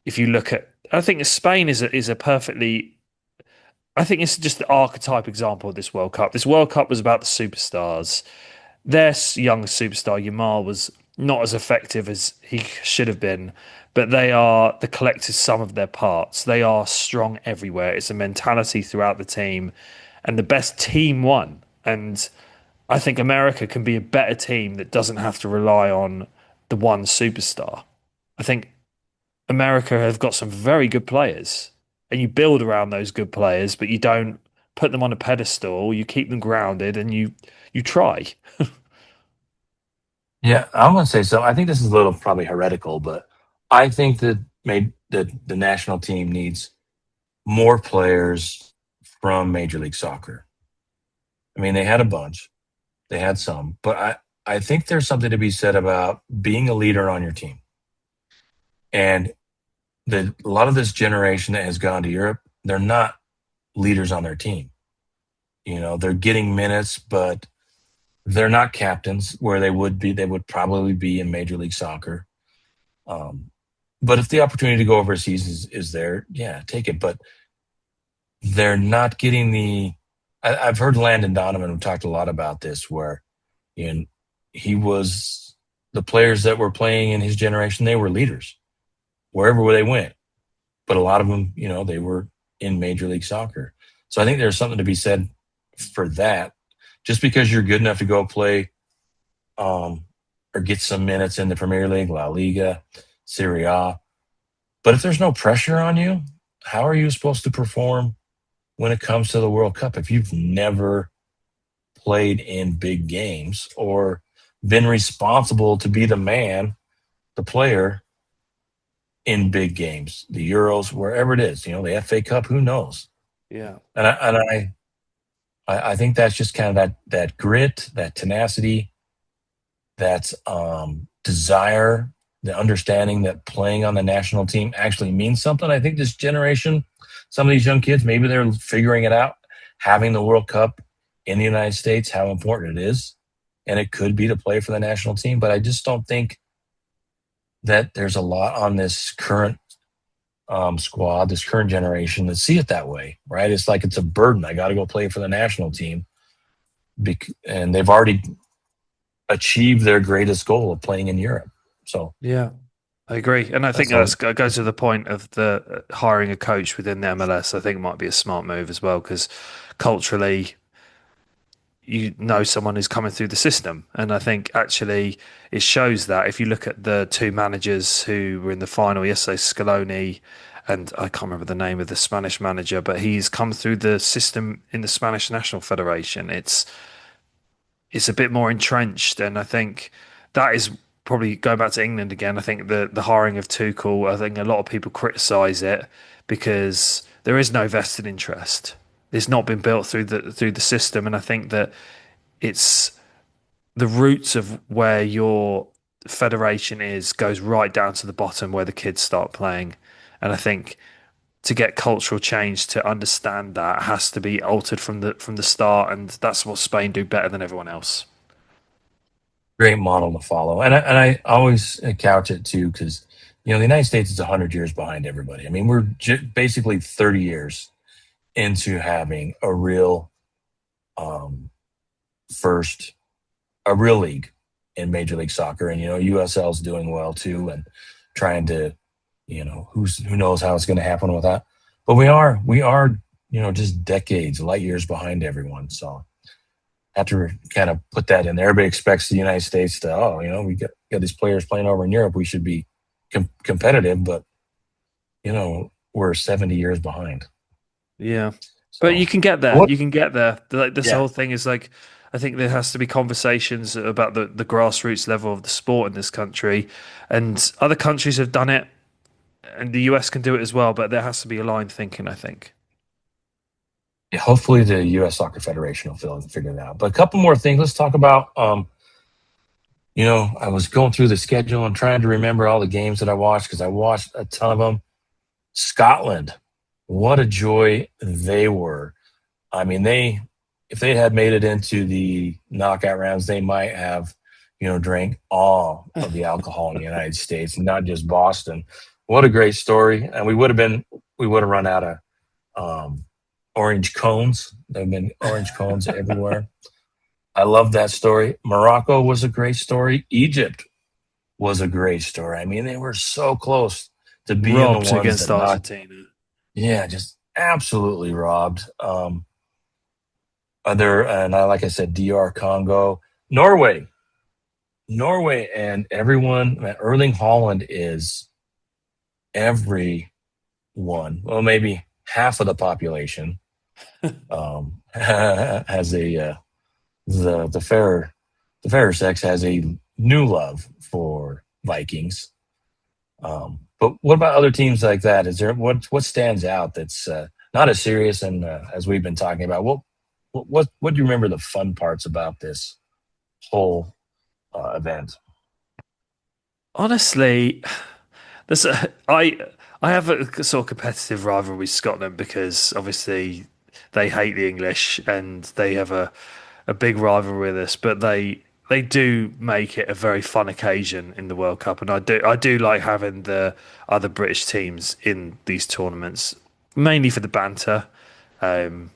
if you look at, I think Spain is a perfectly, I think it's just the archetype example of this World Cup. This World Cup was about the superstars. Their young superstar Yamal was not as effective as he should have been, but they are the collective sum of their parts. They are strong everywhere. It's a mentality throughout the team, and the best team won. And I think America can be a better team that doesn't have to rely on the one superstar. I think America have got some very good players, and you build around those good players, but you don't put them on a pedestal. You keep them grounded, and you try. yeah. I'm gonna say so. I think this is a little probably heretical, but I think that made that the national team needs more players from Major League Soccer. I mean, they had a bunch, they had some, but I think there's something to be said about being a leader on your team. And a lot of this generation that has gone to Europe, they're not leaders on their team. They're getting minutes, but they're not captains where they would be. They would probably be in Major League Soccer. Um, but if the opportunity to go overseas is there, yeah, take it. But they're not getting the. I've heard Landon Donovan who talked a lot about this, where you know, he was the players that were playing in his generation. They were leaders wherever they went, but a lot of them, they were in Major League Soccer. So I think there's something to be said for that. Just because you're good enough to go play or get some minutes in the Premier League, La Liga, Serie A, but if there's no pressure on you, how are you supposed to perform when it comes to the World Cup if you've never played in big games or been responsible to be the man, the player in big games, the Euros, wherever it is, the FA Cup, who knows? Yeah. And I think that's just kind of that grit, that tenacity, that desire, the understanding that playing on the national team actually means something. I think this generation, some of these young kids, maybe they're figuring it out, having the World Cup in the United States, how important it is. And it could be to play for the national team. But I just don't think that there's a lot on this current squad, this current generation that see it that way, right? It's like it's a burden. I got to go play for the national team. And they've already achieved their greatest goal of playing in Europe. So Yeah. I agree, and I think that's all. that goes to the point of the hiring a coach within the MLS. I think might be a smart move as well because culturally, you know someone who's coming through the system, and I think actually it shows that if you look at the two managers who were in the final yesterday, Scaloni and I can't remember the name of the Spanish manager, but he's come through the system in the Spanish National Federation. It's a bit more entrenched, and I think that is probably going back to England again. I think the hiring of Tuchel, I think a lot of people criticise it because there is no vested interest. It's not been built through the system, and I think that it's the roots of where your federation is goes right down to the bottom where the kids start playing. And I think to get cultural change to understand that has to be altered from the start, and that's what Spain do better than everyone else. Great model to follow. And I always couch it too, because the United States is 100 years behind everybody. I mean, we're basically 30 years into having a real um, first a real league in Major League Soccer, and USL's doing well too, and trying to who knows how it's going to happen with that. But we are just decades, light years behind everyone. So have to kind of put that in there. Everybody expects the United States to, we got these players playing over in Europe. We should be competitive, but we're 70 years behind. Yeah, but So you can get there. what? You can get there. Like this Yeah, whole thing is like, I think there has to be conversations about the grassroots level of the sport in this country, and other countries have done it, and the US can do it as well. But there has to be aligned thinking, I think. hopefully the U.S. Soccer Federation will figure it out. But a couple more things. Let's talk about. I was going through the schedule and trying to remember all the games that I watched because I watched a ton of them. Scotland, what a joy they were. I mean, if they had made it into the knockout rounds, they might have, drank all of the alcohol in the United States, not just Boston. What a great story! And we would have run out of um, orange cones. There have been orange cones everywhere. I love that story. Morocco was a great story. Egypt was a great story. I mean, they were so close to being the Robbed ones against that knocked. Argentina. Yeah, just absolutely robbed. And like I said, DR Congo, Norway, Norway, and everyone. Man, Erling Holland is everyone. Well, maybe half of the population has the fairer sex has a new love for Vikings. But what about other teams like that? Is there what stands out that's not as serious and as we've been talking about? What do you remember the fun parts about this whole event? Honestly, this I have a sort of competitive rivalry with Scotland because obviously they hate the English and they have a big rivalry with us, but they do make it a very fun occasion in the World Cup, and I do like having the other British teams in these tournaments, mainly for the banter. Um,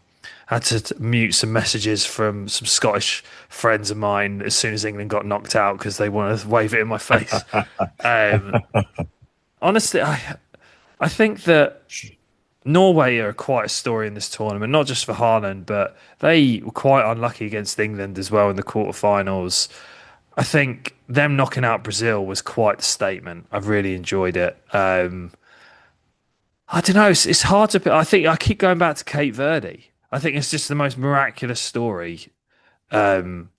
had to mute some messages from some Scottish friends of mine as soon as England got knocked out because they want to wave it in my face. Um, honestly, I think that Norway are quite a story in this tournament, not just for Haaland, but they were quite unlucky against England as well in the quarterfinals. I think them knocking out Brazil was quite the statement. I've really enjoyed it. I don't know. It's hard to. I think I keep going back to Cape Verde. I think it's just the most miraculous story. Um,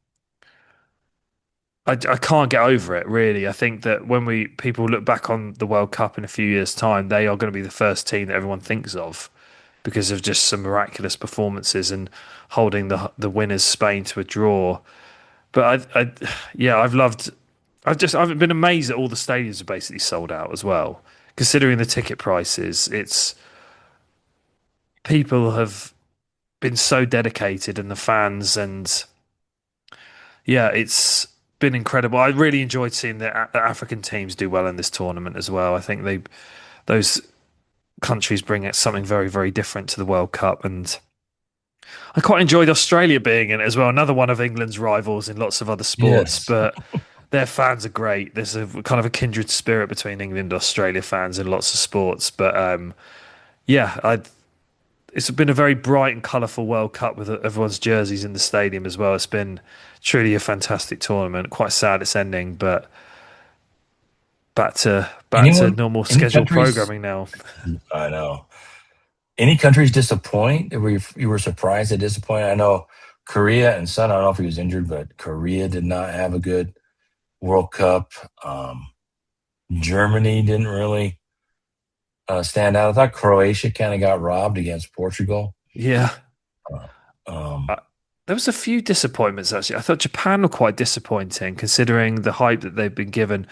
I can't get over it really. I think that when we people look back on the World Cup in a few years' time, they are going to be the first team that everyone thinks of because of just some miraculous performances and holding the winners Spain to a draw. But yeah, I've loved. I've been amazed that all the stadiums are basically sold out as well. Considering the ticket prices, it's people have been so dedicated and the fans and yeah, it's been incredible. I really enjoyed seeing the African teams do well in this tournament as well. I think those countries bring it something very very different to the World Cup, and I quite enjoyed Australia being in it as well. Another one of England's rivals in lots of other sports, Yes. but their fans are great. There's a kind of a kindred spirit between England and Australia fans in lots of sports. But yeah, it's been a very bright and colourful World Cup with everyone's jerseys in the stadium as well. It's been truly a fantastic tournament. Quite sad it's ending, but back to Anyone, normal any scheduled countries? programming now. I know. Any countries disappoint? You were surprised they disappointed? I know Korea and Son. I don't know if he was injured, but Korea did not have a good World Cup. Um, Germany didn't really stand out. I thought Croatia kind of got robbed against Portugal. Yeah. Uh, um, Uh, there was a few disappointments actually. I thought Japan were quite disappointing considering the hype that they've been given.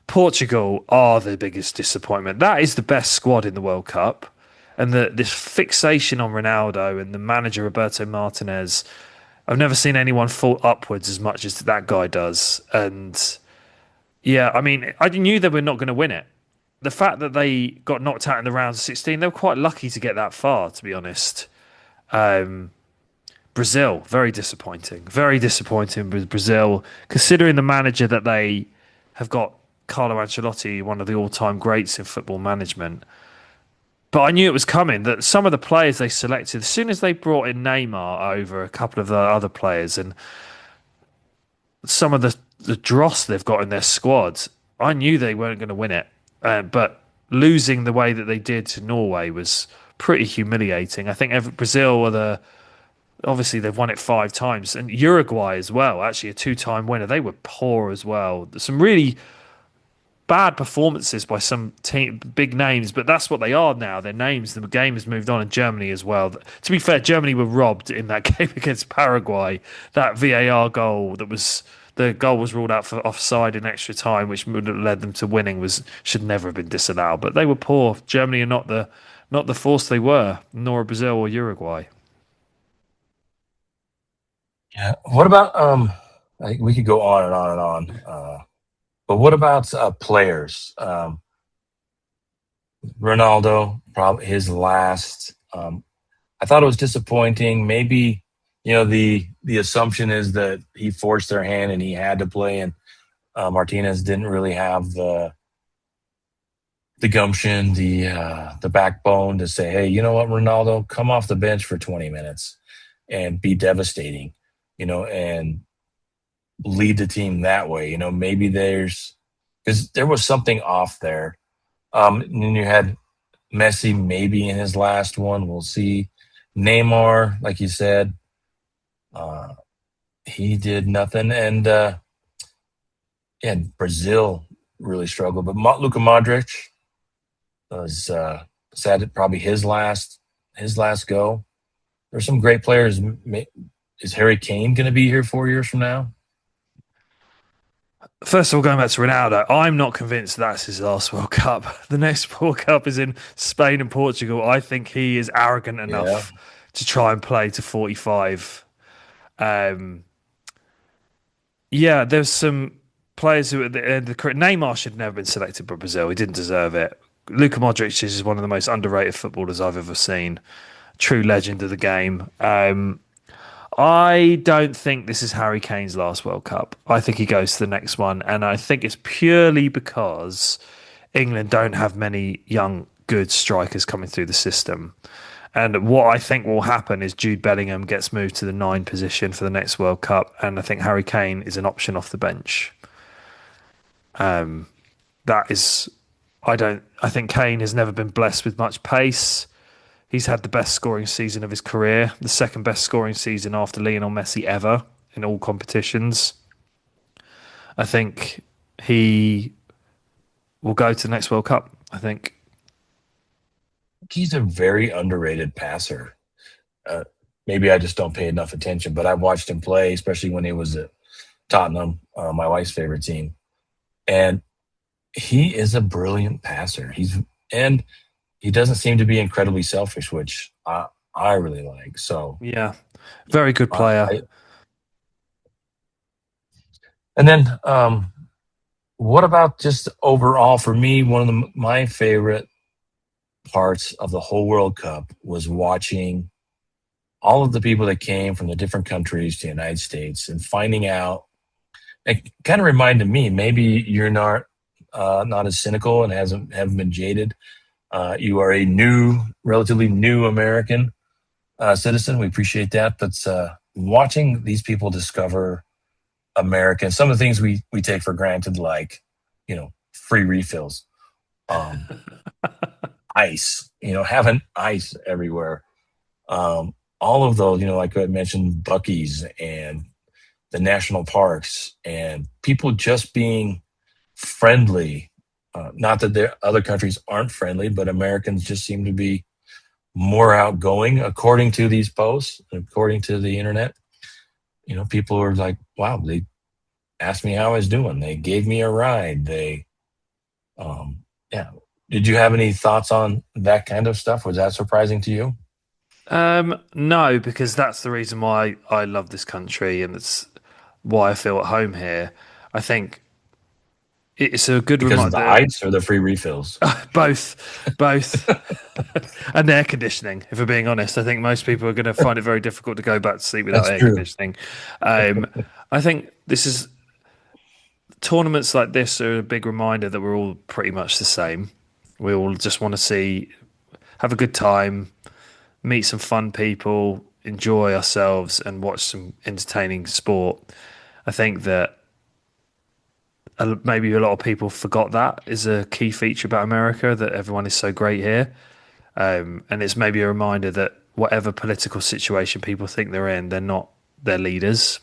Portugal are the biggest disappointment. That is the best squad in the World Cup. And this fixation on Ronaldo and the manager Roberto Martinez, I've never seen anyone fall upwards as much as that guy does. And yeah, I mean, I knew they were not going to win it. The fact that they got knocked out in the round of 16, they were quite lucky to get that far, to be honest. Um, Brazil, very disappointing. Very disappointing with Brazil, considering the manager that they have got, Carlo Ancelotti, one of the all-time greats in football management. But I knew it was coming, that some of the players they selected, as soon as they brought in Neymar over a couple of the other players and some of the dross they've got in their squad, I knew they weren't going to win it. But losing the way that they did to Norway was pretty humiliating. I think Brazil are obviously they've won it 5 times, and Uruguay as well, actually a two-time winner. They were poor as well. There's some really bad performances by some big names, but that's what they are now. Their names. The game has moved on in Germany as well. To be fair, Germany were robbed in that game against Paraguay. That VAR goal that was the goal was ruled out for offside in extra time, which would have led them to winning. Was should never have been disallowed. But they were poor. Germany are not the force they were, nor Brazil or Uruguay. yeah. What about we could go on and on and on. But what about players? Ronaldo, probably his last. I thought it was disappointing. Maybe the assumption is that he forced their hand and he had to play, and Martinez didn't really have the gumption, the backbone to say, hey, you know what, Ronaldo, come off the bench for 20 minutes and be devastating, and lead the team that way. Maybe because there was something off there. And then you had Messi maybe in his last one. We'll see. Neymar, like you said, uh, he did nothing. And yeah, Brazil really struggled. But Luka Modric was sad. Probably his last go. There's some great players. Is Harry Kane going to be here 4 years from now? First of all, going back to Ronaldo, I'm not convinced that's his last World Cup. The next World Cup is in Spain and Portugal. I think he is arrogant Yeah. enough to try and play to 45. Um, yeah, there's some players who at the end of the career. Neymar should have never been selected by Brazil. He didn't deserve it. Luka Modric is one of the most underrated footballers I've ever seen. True legend of the game. I don't think this is Harry Kane's last World Cup. I think he goes to the next one, and I think it's purely because England don't have many young, good strikers coming through the system. And what I think will happen is Jude Bellingham gets moved to the 9 position for the next World Cup, and I think Harry Kane is an option off the bench. That is, I don't. I think Kane has never been blessed with much pace. He's had the best scoring season of his career, the second best scoring season after Lionel Messi ever in all competitions. I think he will go to the next World Cup. I think. He's a very underrated passer. Uh, Maybe I just don't pay enough attention, but I watched him play, especially when he was at Tottenham, my wife's favorite team. And he is a brilliant passer. And he doesn't seem to be incredibly selfish, which I really like. So, Yeah, very good I, player. I and then what about just overall for me? One of my favorite parts of the whole World Cup was watching all of the people that came from the different countries to the United States and finding out. It kind of reminded me maybe you're not as cynical and haven't been jaded. You are a relatively new American citizen. We appreciate that, but watching these people discover America, some of the things we take for granted, like free refills, um, ice, having ice everywhere. All of those, like I mentioned, Bucky's and the national parks, and people just being friendly. Not that there other countries aren't friendly, but Americans just seem to be more outgoing, according to these posts, according to the internet. People are like, "Wow!" They asked me how I was doing. They gave me a ride. Um, yeah. Did you have any thoughts on that kind of stuff? Was that surprising to you? No, because that's the reason why I love this country and it's why I feel at home here. I think it's a good Because of the reminder. ice or the free refills? Both, and the air conditioning. If we're being honest, I think most people are going to find it very difficult to go back to sleep without That's air true. conditioning. Um, I think this is tournaments like this are a big reminder that we're all pretty much the same. We all just want to have a good time, meet some fun people, enjoy ourselves, and watch some entertaining sport. I think that maybe a lot of people forgot that is a key feature about America, that everyone is so great here. And it's maybe a reminder that whatever political situation people think they're in, they're not their leaders.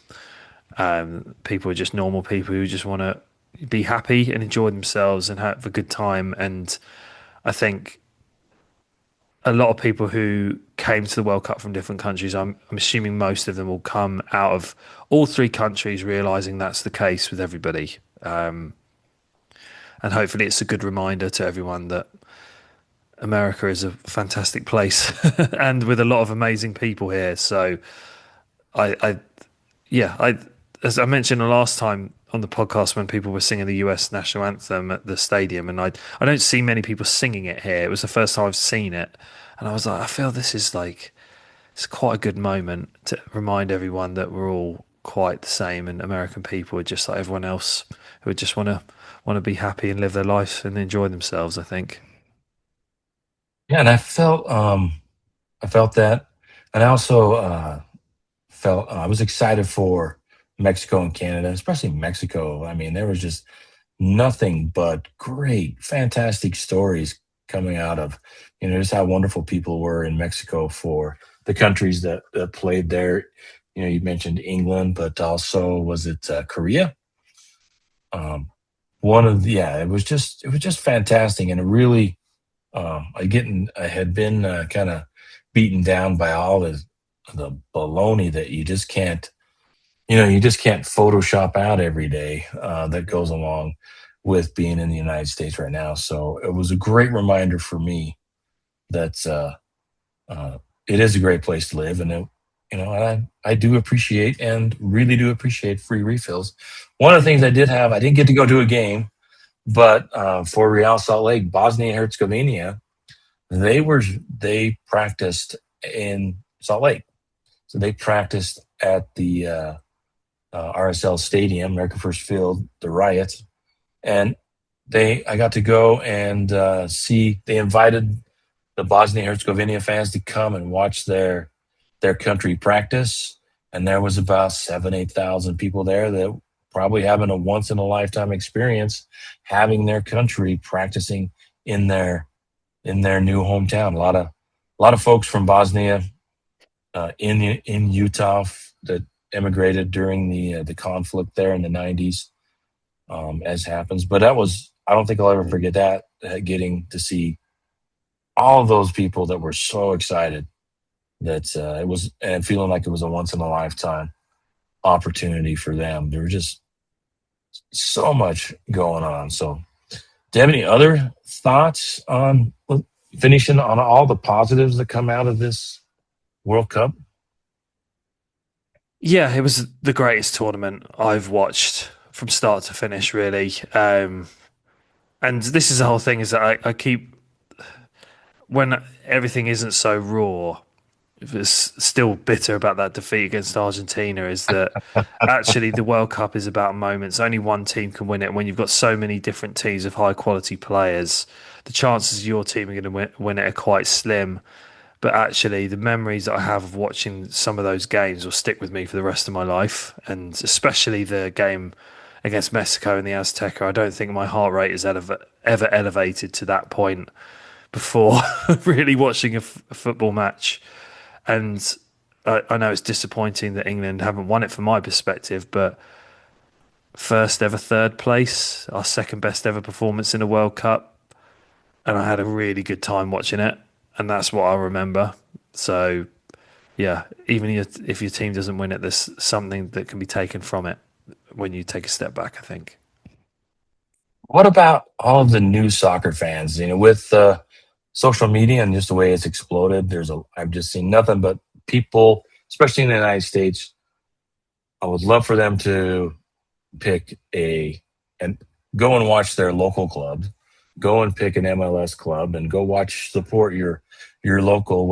People are just normal people who just want to be happy and enjoy themselves and have a good time. And I think a lot of people who came to the World Cup from different countries, I'm assuming most of them will come out of all three countries realizing that's the case with everybody. And hopefully it's a good reminder to everyone that America is a fantastic place and with a lot of amazing people here. So I yeah, as I mentioned the last time on the podcast when people were singing the US national anthem at the stadium, and I don't see many people singing it here. It was the first time I've seen it, and I was like, I feel this is like it's quite a good moment to remind everyone that we're all quite the same, and American people are just like everyone else who just want to be happy and live their life and enjoy themselves. I think. Yeah, and I felt that, and I also felt I was excited for Mexico and Canada, especially Mexico. I mean, there was just nothing but great, fantastic stories coming out of just how wonderful people were in Mexico for the countries that played there. You mentioned England, but also was it Korea? Um, one of the yeah, it was just fantastic, and it really I had been kind of beaten down by all the baloney that you just can't Photoshop out every day that goes along with being in the United States right now. So it was a great reminder for me that uh, it is a great place to live, and I do appreciate and really do appreciate free refills. One of the things I didn't get to go to a game, but for Real Salt Lake, Bosnia Herzegovina, they practiced in Salt Lake, so they practiced at the RSL Stadium, American First Field, the Riots, and I got to go and see. They invited the Bosnia Herzegovina fans to come and watch their country practice, and there was about 7-8 thousand people there that probably having a once in a lifetime experience, having their country practicing in their new hometown. A lot of folks from Bosnia in Utah that emigrated during the conflict there in the 90s, as happens. But I don't think I'll ever forget that, getting to see all of those people that were so excited that it was, and feeling like it was a once in a lifetime opportunity for them. There was just so much going on. So, do you have any other thoughts on finishing on all the positives that come out of this World Cup? Yeah, it was the greatest tournament I've watched from start to finish, really. And this is the whole thing: is that I keep when everything isn't so raw, it's still bitter about that defeat against Argentina. Is that actually the World Cup is about moments? Only one team can win it. When you've got so many different teams of high quality players, the chances your team are going to win it are quite slim. But actually, the memories that I have of watching some of those games will stick with me for the rest of my life, and especially the game against Mexico in the Azteca. I don't think my heart rate has ever elevated to that point before really watching a football match. And I know it's disappointing that England haven't won it from my perspective, but first ever third place, our second best ever performance in a World Cup, and I had a really good time watching it, and that's what I remember. So yeah, even if your team doesn't win it, there's something that can be taken from it when you take a step back, I think. What about all of the new soccer fans? With social media and just the way it's exploded, I've just seen nothing but people, especially in the United States. I would love for them to pick and go and watch their local club, go and pick an MLS club, and go watch support your local,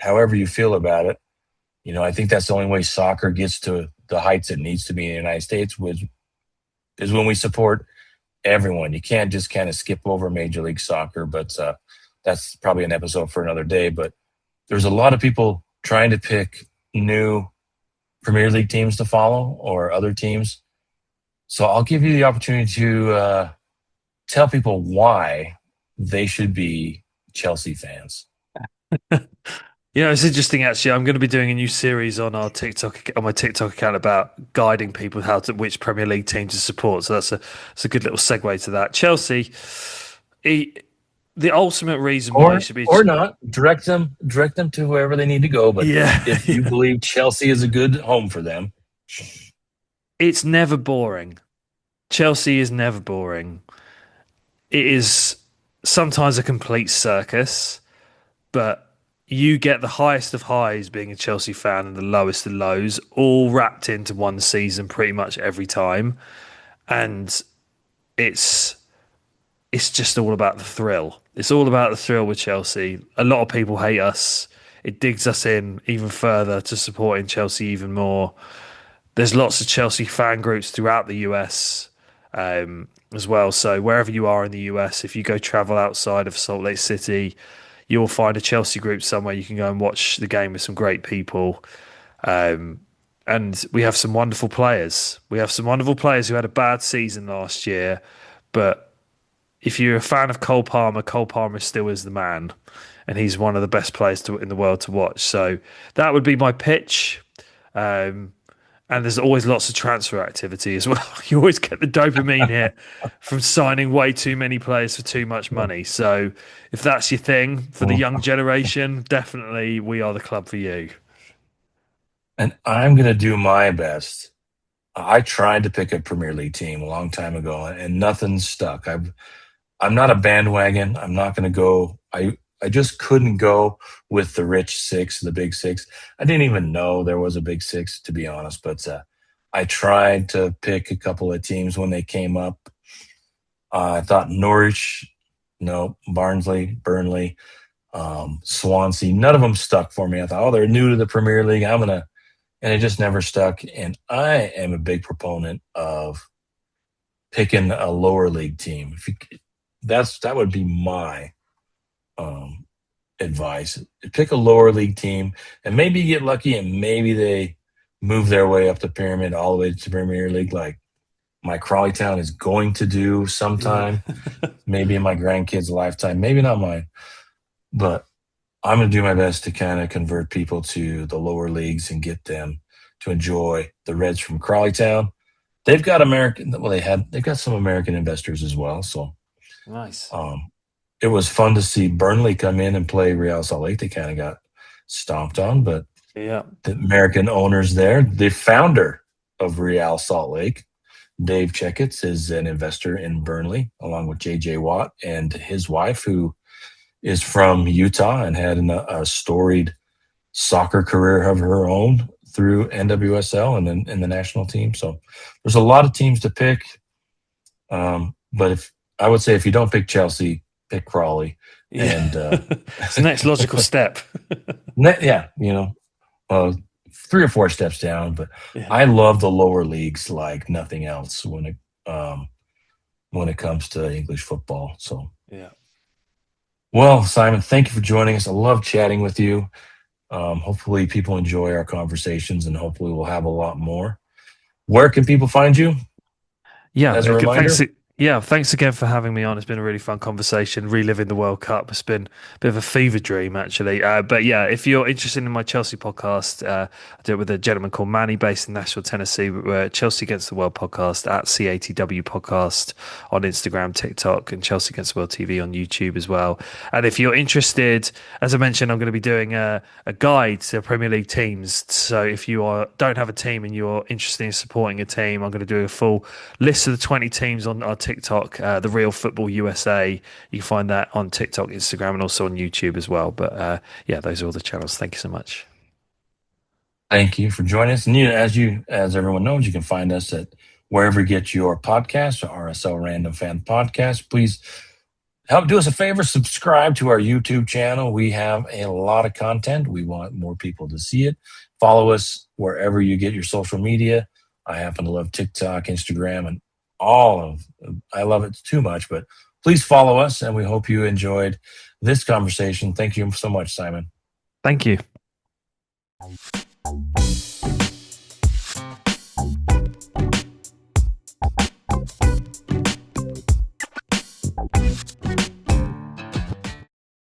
however you feel about it. I think that's the only way soccer gets to the heights it needs to be in the United States, which is when we support everyone. You can't just kind of skip over Major League Soccer, but that's probably an episode for another day. But there's a lot of people trying to pick new Premier League teams to follow or other teams. So I'll give you the opportunity to tell people why they should be Chelsea fans. It's interesting actually. I'm going to be doing a new series on my TikTok account about guiding people which Premier League team to support. So that's a good little segue to that. Chelsea, he, the ultimate reason why you Or should be, or not direct them to whoever they need to go. But yeah, if you yeah. believe Chelsea is a good home for them, It's never boring. Chelsea is never boring. It is sometimes a complete circus, but you get the highest of highs being a Chelsea fan and the lowest of lows, all wrapped into one season pretty much every time. And it's it's just all about the thrill. It's all about the thrill with Chelsea. A lot of people hate us. It digs us in even further to supporting Chelsea even more. There's lots of Chelsea fan groups throughout the US as well. So wherever you are in the US, if you go travel outside of Salt Lake City, you'll find a Chelsea group somewhere. You can go and watch the game with some great people. Um, and we have some wonderful players. We have some wonderful players who had a bad season last year, but if you're a fan of Cole Palmer still is the man, and he's one of the best players in the world to watch. So that would be my pitch. Um, and there's always lots of transfer activity as well. You always get the dopamine hit from signing way too many players for too much money. So if that's your thing for the young generation, definitely we are the club for you. and I'm going to do my best. I tried to pick a Premier League team a long time ago, and nothing stuck. I'm not a bandwagon. I'm not going to go. I just couldn't go with the rich six, the big six. I didn't even know there was a big six, to be honest. But I tried to pick a couple of teams when they came up. I thought Norwich, no, Barnsley, Burnley, Swansea. None of them stuck for me. I thought, oh, they're new to the Premier League. And it just never stuck. And I am a big proponent of picking a lower league team. That would be my um, advice. Pick a lower league team, and maybe you get lucky, and maybe they move their way up the pyramid all the way to Premier League, like my Crawley Town is going to do Yeah. sometime. Maybe in my grandkids' lifetime, maybe not mine, but I'm going to do my best to kind of convert people to the lower leagues and get them to enjoy the Reds from Crawley Town. They've got they've got some American investors as well. So Nice. um, it was fun to see Burnley come in and play Real Salt Lake. They kind of got stomped on, but Yeah. the American owners there, the founder of Real Salt Lake, Dave Checketts, is an investor in Burnley, along with JJ Watt and his wife, who is from Utah and had a storied soccer career of her own through NWSL and then in the national team. So there's a lot of teams to pick. But if I would say if you don't pick Chelsea, pick Crawley. Yeah. And It's the next logical step. yeah, uh, 3 or 4 steps down. But Yeah. I love the lower leagues like nothing else when it comes to English football. So, Yeah. well, Simon, thank you for joining us. I love chatting with you. Hopefully, people enjoy our conversations, and hopefully, we'll have a lot more. Where can people find you? Yeah, as a thanks. reminder. Yeah, thanks again for having me on. It's been a really fun conversation, reliving the World Cup. It's been a bit of a fever dream, actually. But yeah, if you're interested in my Chelsea podcast, I do it with a gentleman called Manny, based in Nashville, Tennessee. We're Chelsea Against the World podcast at CATW podcast on Instagram, TikTok, and Chelsea Against the World TV on YouTube as well. And if you're interested, as I mentioned, I'm going to be doing a guide to Premier League teams. So if you don't have a team and you're interested in supporting a team, I'm going to do a full list of the 20 teams on our TikTok, The Real Football USA. You can find that on TikTok, Instagram, and also on YouTube as well. But yeah, those are all the channels. Thank you so much. Thank you for joining us. And as everyone knows, you can find us at wherever you get your podcasts, or RSL Random Fan Podcast. Please do us a favor, subscribe to our YouTube channel. We have a lot of content. We want more people to see it. Follow us wherever you get your social media. I happen to love TikTok, Instagram, and I love it too much, but please follow us, and we hope you enjoyed this conversation. Thank you so much, Simon. Thank you.